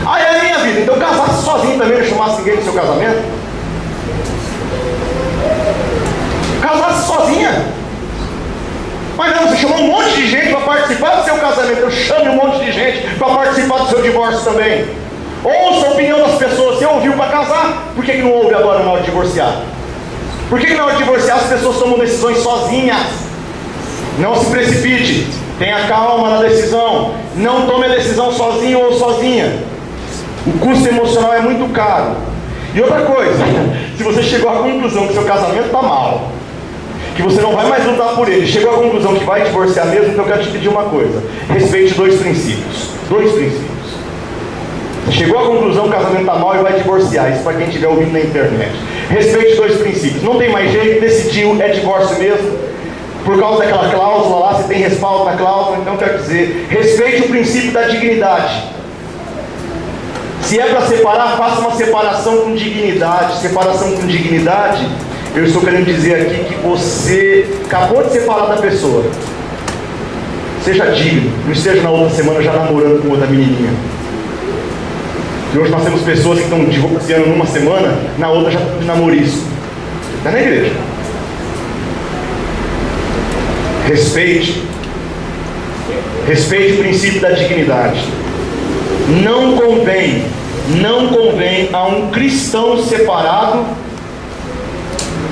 É a minha vida. Então casasse sozinho também, não chamasse ninguém no seu casamento? Casasse sozinha. Mas não, você chamou um monte de gente para participar do seu casamento. Eu chame um monte de gente para participar do seu divórcio também. Ouça a opinião das pessoas. Você ouviu para casar, por que não ouve agora na hora de divorciar? Por que na hora de divorciar as pessoas tomam decisões sozinhas? Não se precipite. Tenha calma na decisão. Não tome a decisão sozinho ou sozinha. O custo emocional é muito caro. E outra coisa, se você chegou à conclusão que seu casamento está mal, que você não vai mais lutar por ele, chegou à conclusão que vai divorciar mesmo, então eu quero te pedir uma coisa: respeite dois princípios. Dois princípios. Chegou à conclusão que o casamento está mal e vai divorciar. Isso para quem estiver ouvindo na internet. Respeite dois princípios. Não tem mais jeito, decidiu, é divórcio mesmo. Por causa daquela cláusula lá, você tem respaldo na cláusula. Então quer dizer, respeite o princípio da dignidade. Se é para separar, faça uma separação com dignidade. Separação com dignidade, eu estou querendo dizer aqui que você acabou de separar da pessoa. Seja digno. Não esteja na outra semana já namorando com outra menininha. E hoje nós temos pessoas que estão divorciando numa semana, na outra já estão de namorisco. Está na igreja. Respeite o princípio da dignidade. Não convém a um cristão separado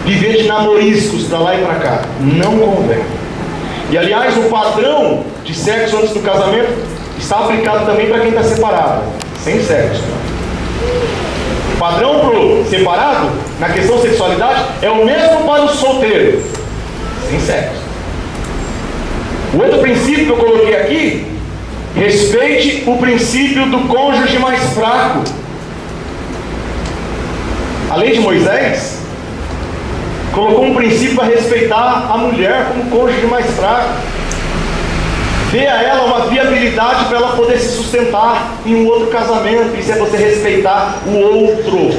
viver de namoriscos para lá e para cá. Não convém. E aliás, o padrão de sexo antes do casamento está aplicado também para quem está separado, sem sexo. O padrão para o separado, na questão sexualidade, é o mesmo para o solteiro, sem sexo. O outro princípio que eu coloquei aqui: respeite o princípio do cônjuge mais fraco. A lei de Moisés colocou um princípio para respeitar a mulher como cônjuge mais fraco. Dê a ela uma viabilidade para ela poder se sustentar em um outro casamento. Isso é você respeitar o outro.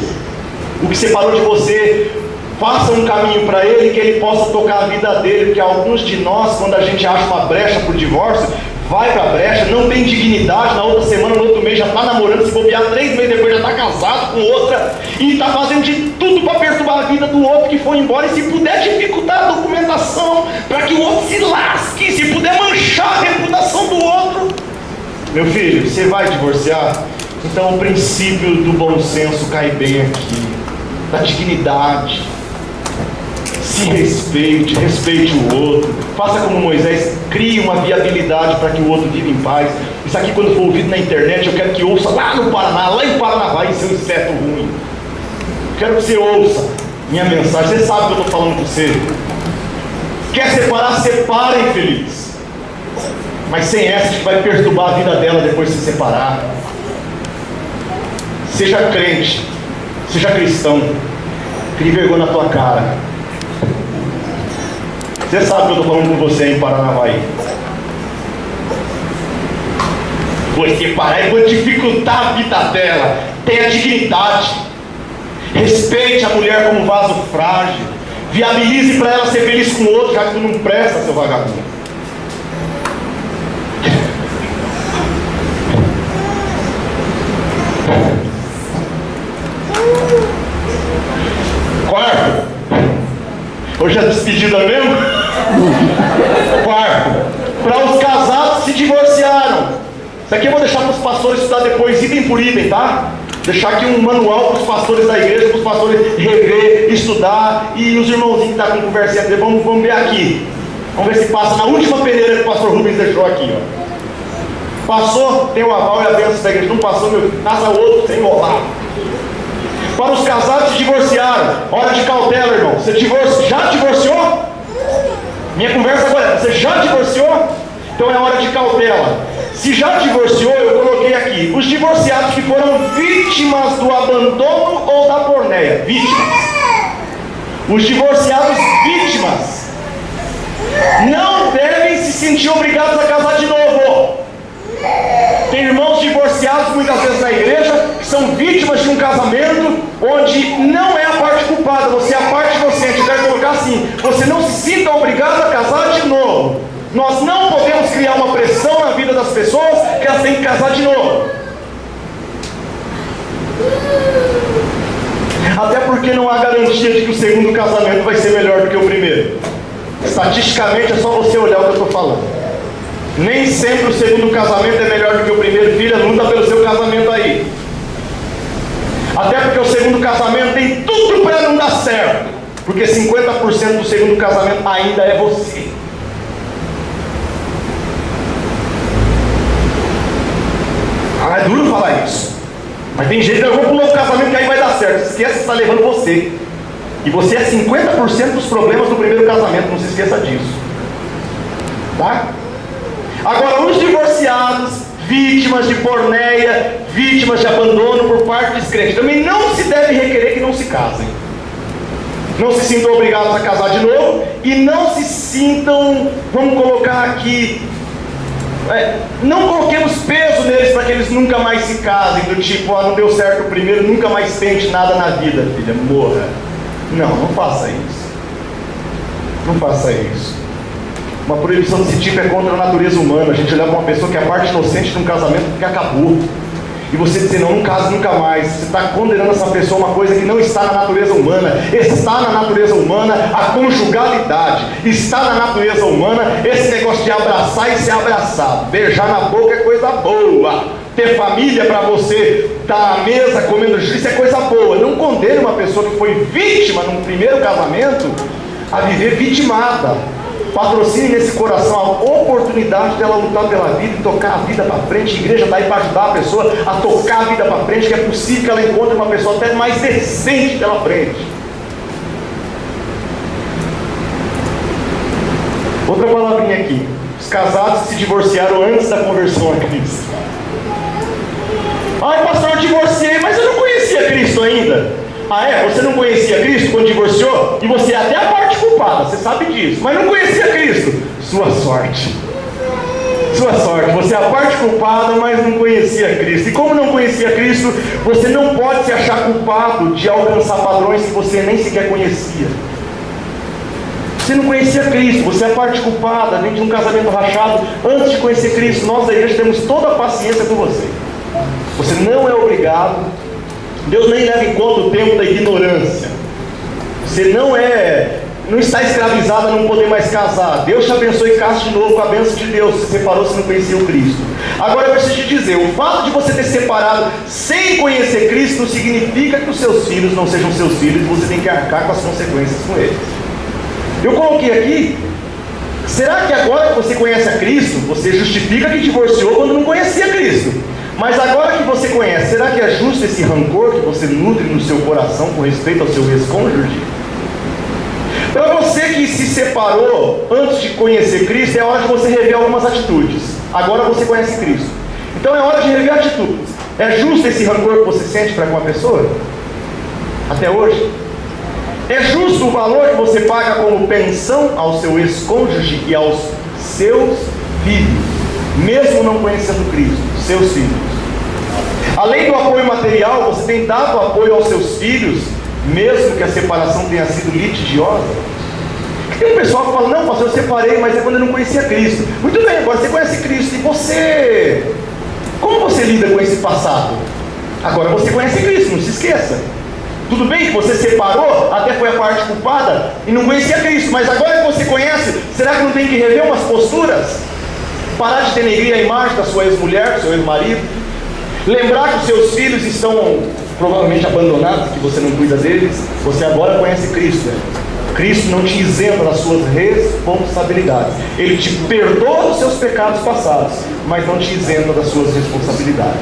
O que separou de você, faça um caminho para ele, que ele possa tocar a vida dele. Porque alguns de nós, quando a gente acha uma brecha por divórcio, vai para a brecha, não tem dignidade, na outra semana, no outro mês já está namorando, se bobear 3 meses depois já está casado com outra, e está fazendo de tudo para perturbar a vida do outro que foi embora, e se puder dificultar a documentação, para que o outro se lasque, se puder manchar a reputação do outro. Meu filho, você vai divorciar? Então o princípio do bom senso cai bem aqui, da dignidade. Se respeite o outro, faça como Moisés, crie uma viabilidade para que o outro viva em paz. Isso aqui, quando for ouvido na internet, eu quero que ouça lá no Paraná, lá em Paranavaí, seu inseto ruim. Quero que você ouça minha mensagem. Você sabe o que eu estou falando com você. Quer separar? Separa, infeliz. Mas sem essa que vai perturbar a vida dela depois de se separar. Seja crente, seja cristão. Crie vergonha na tua cara. Você sabe que eu estou falando com você em Paranavaí. Vou separar e vou dificultar a vida dela. Tenha dignidade. Respeite a mulher como vaso frágil. Viabilize para ela ser feliz com o outro, já que tu não presta, seu vagabundo. Quarto. Hoje é despedida mesmo? Quarto. Para os casados que se divorciaram. Isso aqui eu vou deixar para os pastores estudar depois, item por item, tá? Deixar aqui um manual para os pastores da igreja, para os pastores rever, estudar. E os irmãozinhos que estão com conversinha, vamos ver aqui. Vamos ver se passa na última peneira que o pastor Rubens deixou aqui, ó. Passou, tem o aval e a bênção da igreja. Não passou, meu filho, passa outro, sem enrolar. Para os casados que se divorciaram, hora de cautela, irmão. Você já divorciou? Minha conversa agora é: você já divorciou? Então é hora de cautela. Se já divorciou, eu coloquei aqui, os divorciados que foram vítimas do abandono ou da porneia. Vítimas. Os divorciados vítimas não devem se sentir obrigados a casar de novo. Tem irmãos divorciados muitas vezes na igreja que são vítimas de um casamento onde não é a parte culpada, você é a parte inocente. Eu quero colocar assim: você não se sinta obrigado a casar de novo. Nós não podemos criar uma pressão na vida das pessoas que elas têm que casar de novo. Até porque não há garantia de que o segundo casamento vai ser melhor do que o primeiro. Estatisticamente é só você olhar o que eu estou falando. Nem sempre o segundo casamento é melhor do que o primeiro. Filha, luta pelo seu casamento aí. Até porque o segundo casamento tem tudo para não dar certo, porque 50% do segundo casamento ainda é você. É duro falar isso, mas tem jeito. Eu vou para um novo casamento que aí vai dar certo. Esqueça que está levando você. E você é 50% dos problemas do primeiro casamento. Não se esqueça disso. Tá? Agora, os divorciados, vítimas de porneia, vítimas de abandono por parte dos crentes, também não se deve requerer que não se casem. Não se sintam obrigados a casar de novo. E não se sintam, vamos colocar aqui, não coloquemos peso neles para que eles nunca mais se casem, do tipo, não deu certo o primeiro, nunca mais tente nada na vida, filha, morra. Não faça isso. Não faça isso. Uma proibição desse tipo é contra a natureza humana. A gente olhar para uma pessoa que é a parte inocente de um casamento que acabou, e você dizer, não case nunca mais. Você está condenando essa pessoa a uma coisa que não está na natureza humana. Está na natureza humana a conjugalidade. Está na natureza humana esse negócio de abraçar e ser abraçado. Beijar na boca é coisa boa. Ter família para você estar à mesa comendo juiz, isso é coisa boa. Não condene uma pessoa que foi vítima num primeiro casamento a viver vitimada. Patrocine nesse coração a oportunidade dela lutar pela vida e tocar a vida para frente. A igreja está aí para ajudar a pessoa a tocar a vida para frente, que é possível que ela encontre uma pessoa até mais decente pela frente. Outra palavrinha aqui: os casados que se divorciaram antes da conversão a Cristo. Ai, pastor, eu divorciei, mas eu não conhecia Cristo ainda. Você não conhecia Cristo quando divorciou? E você é até a parte culpada, você sabe disso, mas não conhecia Cristo. Sua sorte. Sua sorte, você é a parte culpada, mas não conhecia Cristo. E como não conhecia Cristo, você não pode se achar culpado de alcançar padrões que você nem sequer conhecia. Você não conhecia Cristo, você é a parte culpada, vem de um casamento rachado antes de conhecer Cristo. Nós da igreja temos toda a paciência com você. Você não é obrigado. Deus nem leva em conta o tempo da ignorância. Você não está escravizado a não poder mais casar. Deus te abençoe e case de novo com a bênção de Deus. Você separou se não conhecia o Cristo. Agora eu preciso te dizer, o fato de você ter separado sem conhecer Cristo não significa que os seus filhos não sejam seus filhos e você tem que arcar com as consequências com eles. Eu coloquei aqui: será que agora que você conhece a Cristo, você justifica que divorciou quando não conhecia Cristo? Mas agora que você conhece, será que é justo esse rancor que você nutre no seu coração com respeito ao seu ex-cônjuge? Para você que se separou antes de conhecer Cristo, é hora de você rever algumas atitudes. Agora você conhece Cristo, então é hora de rever atitudes. É justo esse rancor que você sente para com a pessoa? Até hoje? É justo o valor que você paga como pensão ao seu ex-cônjuge e aos seus filhos, mesmo não conhecendo Cristo, seus filhos? Além do apoio material, você tem dado apoio aos seus filhos, mesmo que a separação tenha sido litigiosa? Tem um pessoal que fala: não, pastor, eu separei, mas é quando eu não conhecia Cristo. Muito bem, agora você conhece Cristo, e você, como você lida com esse passado? Agora você conhece Cristo, não se esqueça. Tudo bem que você separou, até foi a parte culpada, e não conhecia Cristo, mas agora que você conhece, será que não tem que rever umas posturas? Parar de denegrir a imagem da sua ex-mulher, do seu ex-marido. Lembrar que os seus filhos estão provavelmente abandonados, que você não cuida deles. Você agora conhece Cristo. Cristo não te isenta das suas responsabilidades. Ele te perdoa dos seus pecados passados, mas não te isenta das suas responsabilidades.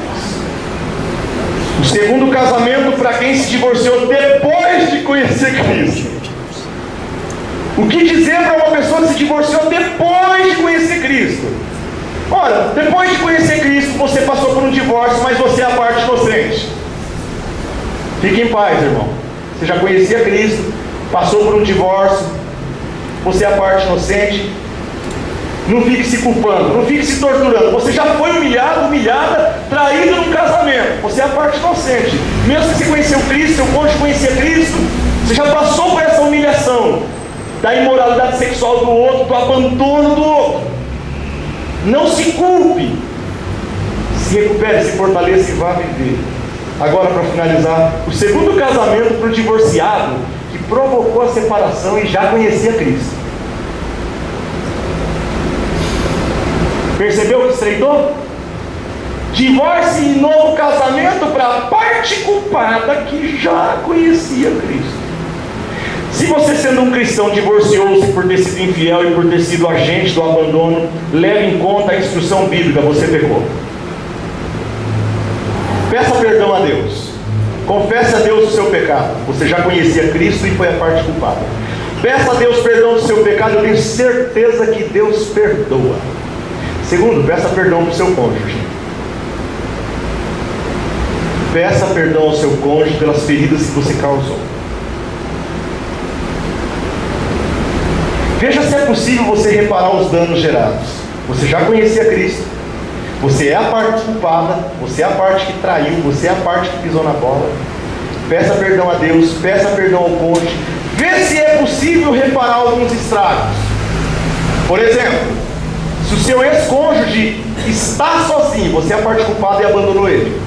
O segundo casamento para quem se divorciou depois de conhecer Cristo. O que dizer para uma pessoa que se divorciou depois de conhecer Cristo? Ora, depois de conhecer Cristo, você passou por um divórcio, mas você é a parte inocente. Fique em paz, irmão. Você já conhecia Cristo, passou por um divórcio, você é a parte inocente. Não fique se culpando, não fique se torturando. Você já foi humilhado, humilhada, traído num casamento. Você é a parte inocente. Mesmo que você conheceu Cristo, seu cônjuge conhecia Cristo, você já passou por essa humilhação da imoralidade sexual do outro, do abandono do outro. Não se culpe. Se recupere, se fortaleça e vá viver. Agora, para finalizar, o segundo casamento para o divorciado que provocou a separação e já conhecia Cristo. Percebeu que estreitou? Divórcio e novo casamento para a parte culpada que já conhecia Cristo. Se você, sendo um cristão, divorciou-se por ter sido infiel e por ter sido agente do abandono, leve em conta a instrução bíblica, você pecou. Peça perdão a Deus. Confesse a Deus o seu pecado. Você já conhecia Cristo e foi a parte culpada. Peça a Deus perdão do seu pecado, eu tenho certeza que Deus perdoa. Segundo, peça perdão para o seu cônjuge. Peça perdão ao seu cônjuge pelas feridas que você causou. Veja se é possível você reparar os danos gerados. Você já conhecia Cristo. Você é a parte culpada. Você é a parte que traiu. Você é a parte que pisou na bola. Peça perdão a Deus. Peça perdão ao cônjuge. Vê se é possível reparar alguns estragos. Por exemplo, se o seu ex-cônjuge está sozinho, você é a parte culpada e abandonou ele.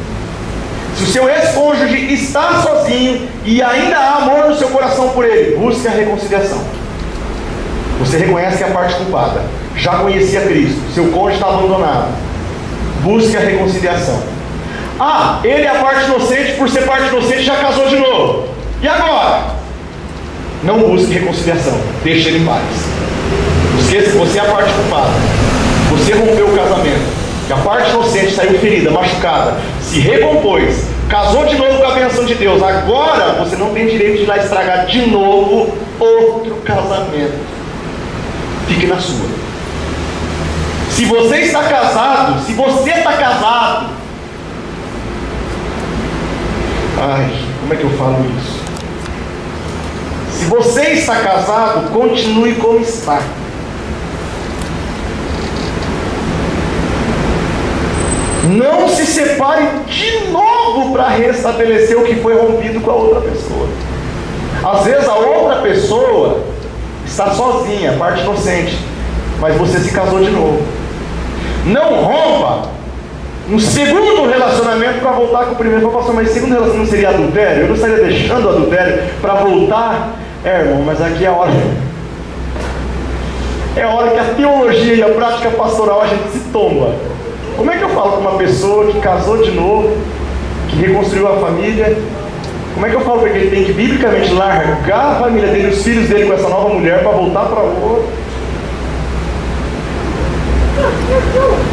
Se o seu ex-cônjuge está sozinho e ainda há amor no seu coração por ele, busque a reconciliação. Você reconhece que é a parte culpada. Já conhecia Cristo, seu cônjuge está abandonado. Busque a reconciliação. Ah, ele é a parte inocente, por ser parte inocente já casou de novo. E agora? Não busque reconciliação, deixe ele em paz. Esqueça que você é a parte culpada. Você rompeu o casamento, e a parte inocente saiu ferida, machucada, se recompôs, casou de novo com a bênção de Deus. Agora você não tem direito de ir lá estragar de novo outro casamento. Fique na sua. Se você está casado, como é que eu falo isso? Se você está casado, continue como está. Não se separe de novo para restabelecer o que foi rompido com a outra pessoa. Às vezes a outra pessoa está sozinha, parte inocente, mas você se casou de novo. Não rompa um segundo relacionamento para voltar com o primeiro. Pastor, mas segundo relacionamento seria adultério? Eu não estaria deixando o adultério para voltar? Irmão, mas aqui é a hora. É a hora que a teologia e a prática pastoral a gente se tomba. Como é que eu falo com uma pessoa que casou de novo, que reconstruiu a família? Como é que eu falo para ele tem que biblicamente largar a família dele, os filhos dele com essa nova mulher para voltar para outra?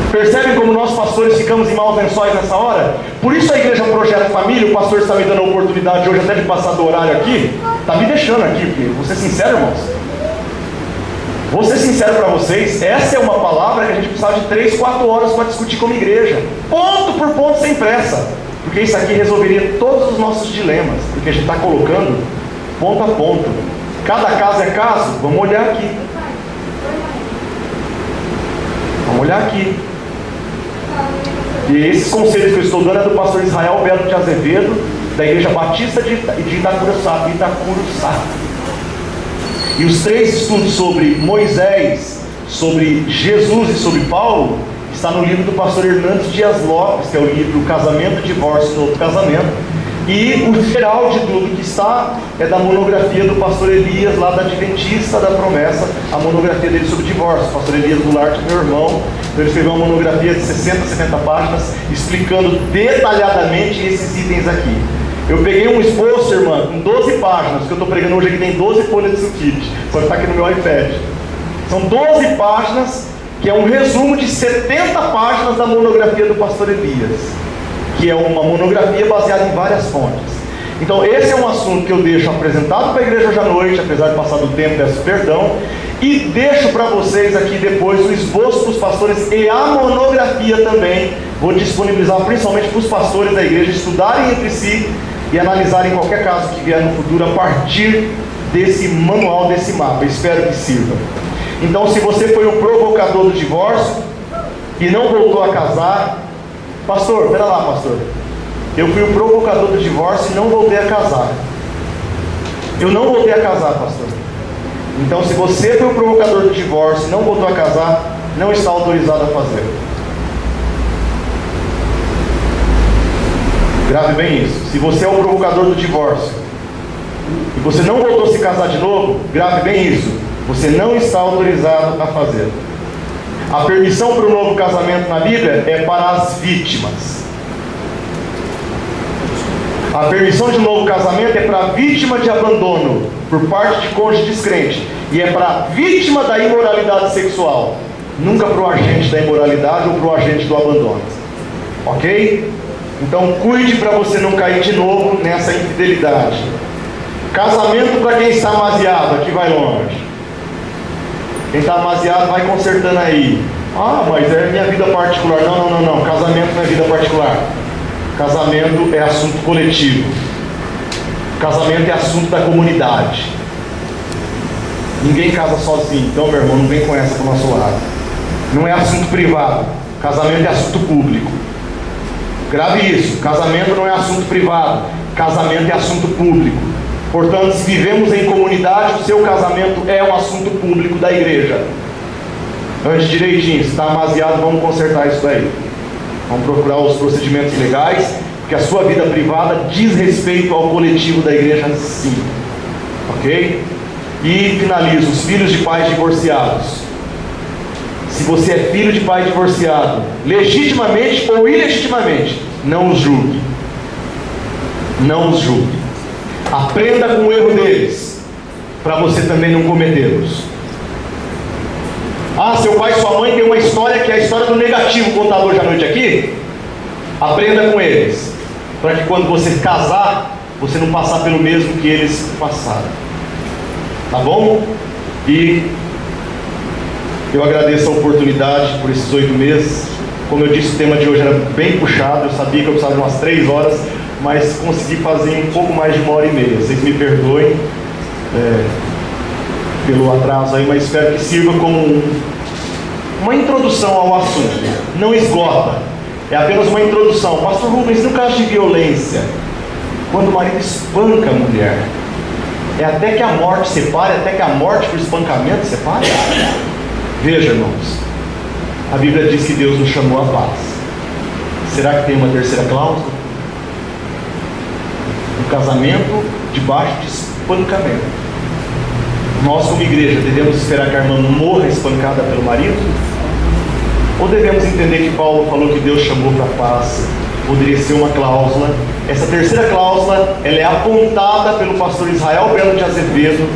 Percebem como nós pastores ficamos em maus lençóis nessa hora? Por isso a igreja é um projeto família. O pastor está me dando a oportunidade hoje até de passar do horário aqui. Está me deixando aqui, porque vou ser sincero, irmãos. Vou ser sincero para vocês, essa é uma palavra que a gente precisava de 3, 4 horas para discutir como igreja. Ponto por ponto, sem pressa. Porque isso aqui resolveria todos os nossos dilemas. Porque a gente está colocando ponto a ponto. Cada caso é caso. Vamos olhar aqui. Vamos olhar aqui. E esses conselhos que eu estou dando é do pastor Israel Belo de Azevedo, da Igreja Batista de Itacuruçá. E os 3 estudos sobre Moisés, sobre Jesus e sobre Paulo, está no livro do pastor Hernandes Dias Lopes, que é o livro Casamento, Divórcio e Novo Casamento. E o geral de tudo que está é da monografia do pastor Elias, lá da Adventista da Promessa, a monografia dele sobre divórcio. O pastor Elias Goulart, meu irmão, ele escreveu uma monografia de 60, 70 páginas, explicando detalhadamente esses itens aqui. Eu peguei um esboço, irmã, com 12 páginas, que eu estou pregando hoje aqui, tem 12 folhas de sulfite, só que está aqui no meu iPad. São 12 páginas, que é um resumo de 70 páginas da monografia do pastor Elias, que é uma monografia baseada em várias fontes. Então esse é um assunto que eu deixo apresentado para a igreja hoje à noite, apesar de passar do tempo, peço perdão, E deixo para vocês aqui depois o esboço para os pastores e a monografia também. Vou disponibilizar principalmente para os pastores da igreja estudarem entre si e analisarem qualquer caso que vier no futuro a partir desse manual, desse mapa. Espero que sirva. Então, se você foi o provocador do divórcio e não voltou a casar, pastor, pera lá, pastor, eu fui o provocador do divórcio e não voltei a casar. Eu não voltei a casar, pastor. Então, se você foi o provocador do divórcio e não voltou a casar, não está autorizado a fazer. Grave bem isso. Se você é o provocador do divórcio e você não voltou a se casar de novo, grave bem isso. Você não está autorizado a fazer. A permissão para o novo casamento na Bíblia é para as vítimas. A permissão de novo casamento é para a vítima de abandono por parte de cônjuge descrente. E é para a vítima da imoralidade sexual. Nunca para o agente da imoralidade ou para o agente do abandono. Ok? Então cuide para você não cair de novo nessa infidelidade. Casamento para quem está amaziado, aqui vai longe. Quem está amaziado vai consertando aí. Ah, mas é minha vida particular. Não. Casamento não é vida particular. Casamento é assunto coletivo. Casamento é assunto da comunidade. Ninguém casa sozinho. Então, meu irmão, não vem com essa para o nosso lado. Não é assunto privado. Casamento é assunto público. Grave isso. Casamento não é assunto privado. Casamento é assunto público. Portanto, se vivemos em comunidade, o seu casamento é um assunto público da igreja. Antes direitinho, se está amaziado, vamos consertar isso daí. Vamos procurar os procedimentos legais, porque a sua vida privada diz respeito ao coletivo da igreja, sim. Ok? E finalizo, os filhos de pais divorciados. Se você é filho de pai divorciado, legitimamente ou ilegitimamente, não os julgue. Não os julgue. Aprenda com o erro deles, para você também não cometê-los. Ah, seu pai e sua mãe tem uma história que é a história do negativo, contador hoje à noite aqui. Aprenda com eles, para que quando você casar, você não passar pelo mesmo que eles passaram. Tá bom? E eu agradeço a oportunidade por esses 8 meses. Como eu disse, o tema de hoje era bem puxado. Eu sabia que eu precisava de umas 3 horas, mas consegui fazer um pouco mais de 1h30. Vocês me perdoem pelo atraso aí, mas espero que sirva como uma introdução ao assunto. Não esgota, é apenas uma introdução. Pastor Rubens, no caso de violência, quando o marido espanca a mulher, é até que a morte separe, até que a morte por espancamento separe? Veja, irmãos, a Bíblia diz que Deus nos chamou à paz. Será que tem uma terceira cláusula? Um casamento debaixo de espancamento. Nós, como igreja, devemos esperar que a irmã morra espancada pelo marido? Ou devemos entender que Paulo falou que Deus chamou para a paz? Poderia ser uma cláusula. Essa terceira cláusula, ela é apontada pelo pastor Israel Belo de Azevedo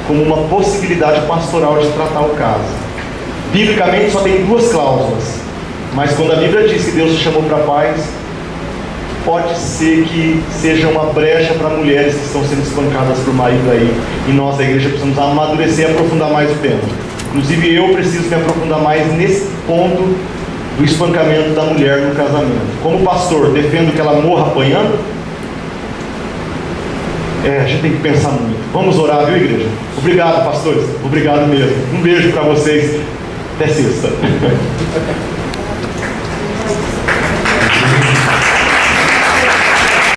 como uma possibilidade pastoral de tratar o caso. Biblicamente só tem 2 cláusulas, mas quando a Bíblia diz que Deus nos chamou para a paz, pode ser que seja uma brecha para mulheres que estão sendo espancadas por marido aí, e nós da igreja precisamos amadurecer e aprofundar mais o tema. Inclusive eu preciso me aprofundar mais nesse ponto do espancamento da mulher no casamento. Como pastor, defendo que ela morra apanhando? A gente tem que pensar muito. Vamos orar, viu, igreja? Obrigado, pastores. Obrigado mesmo. Um beijo para vocês. Até sexta.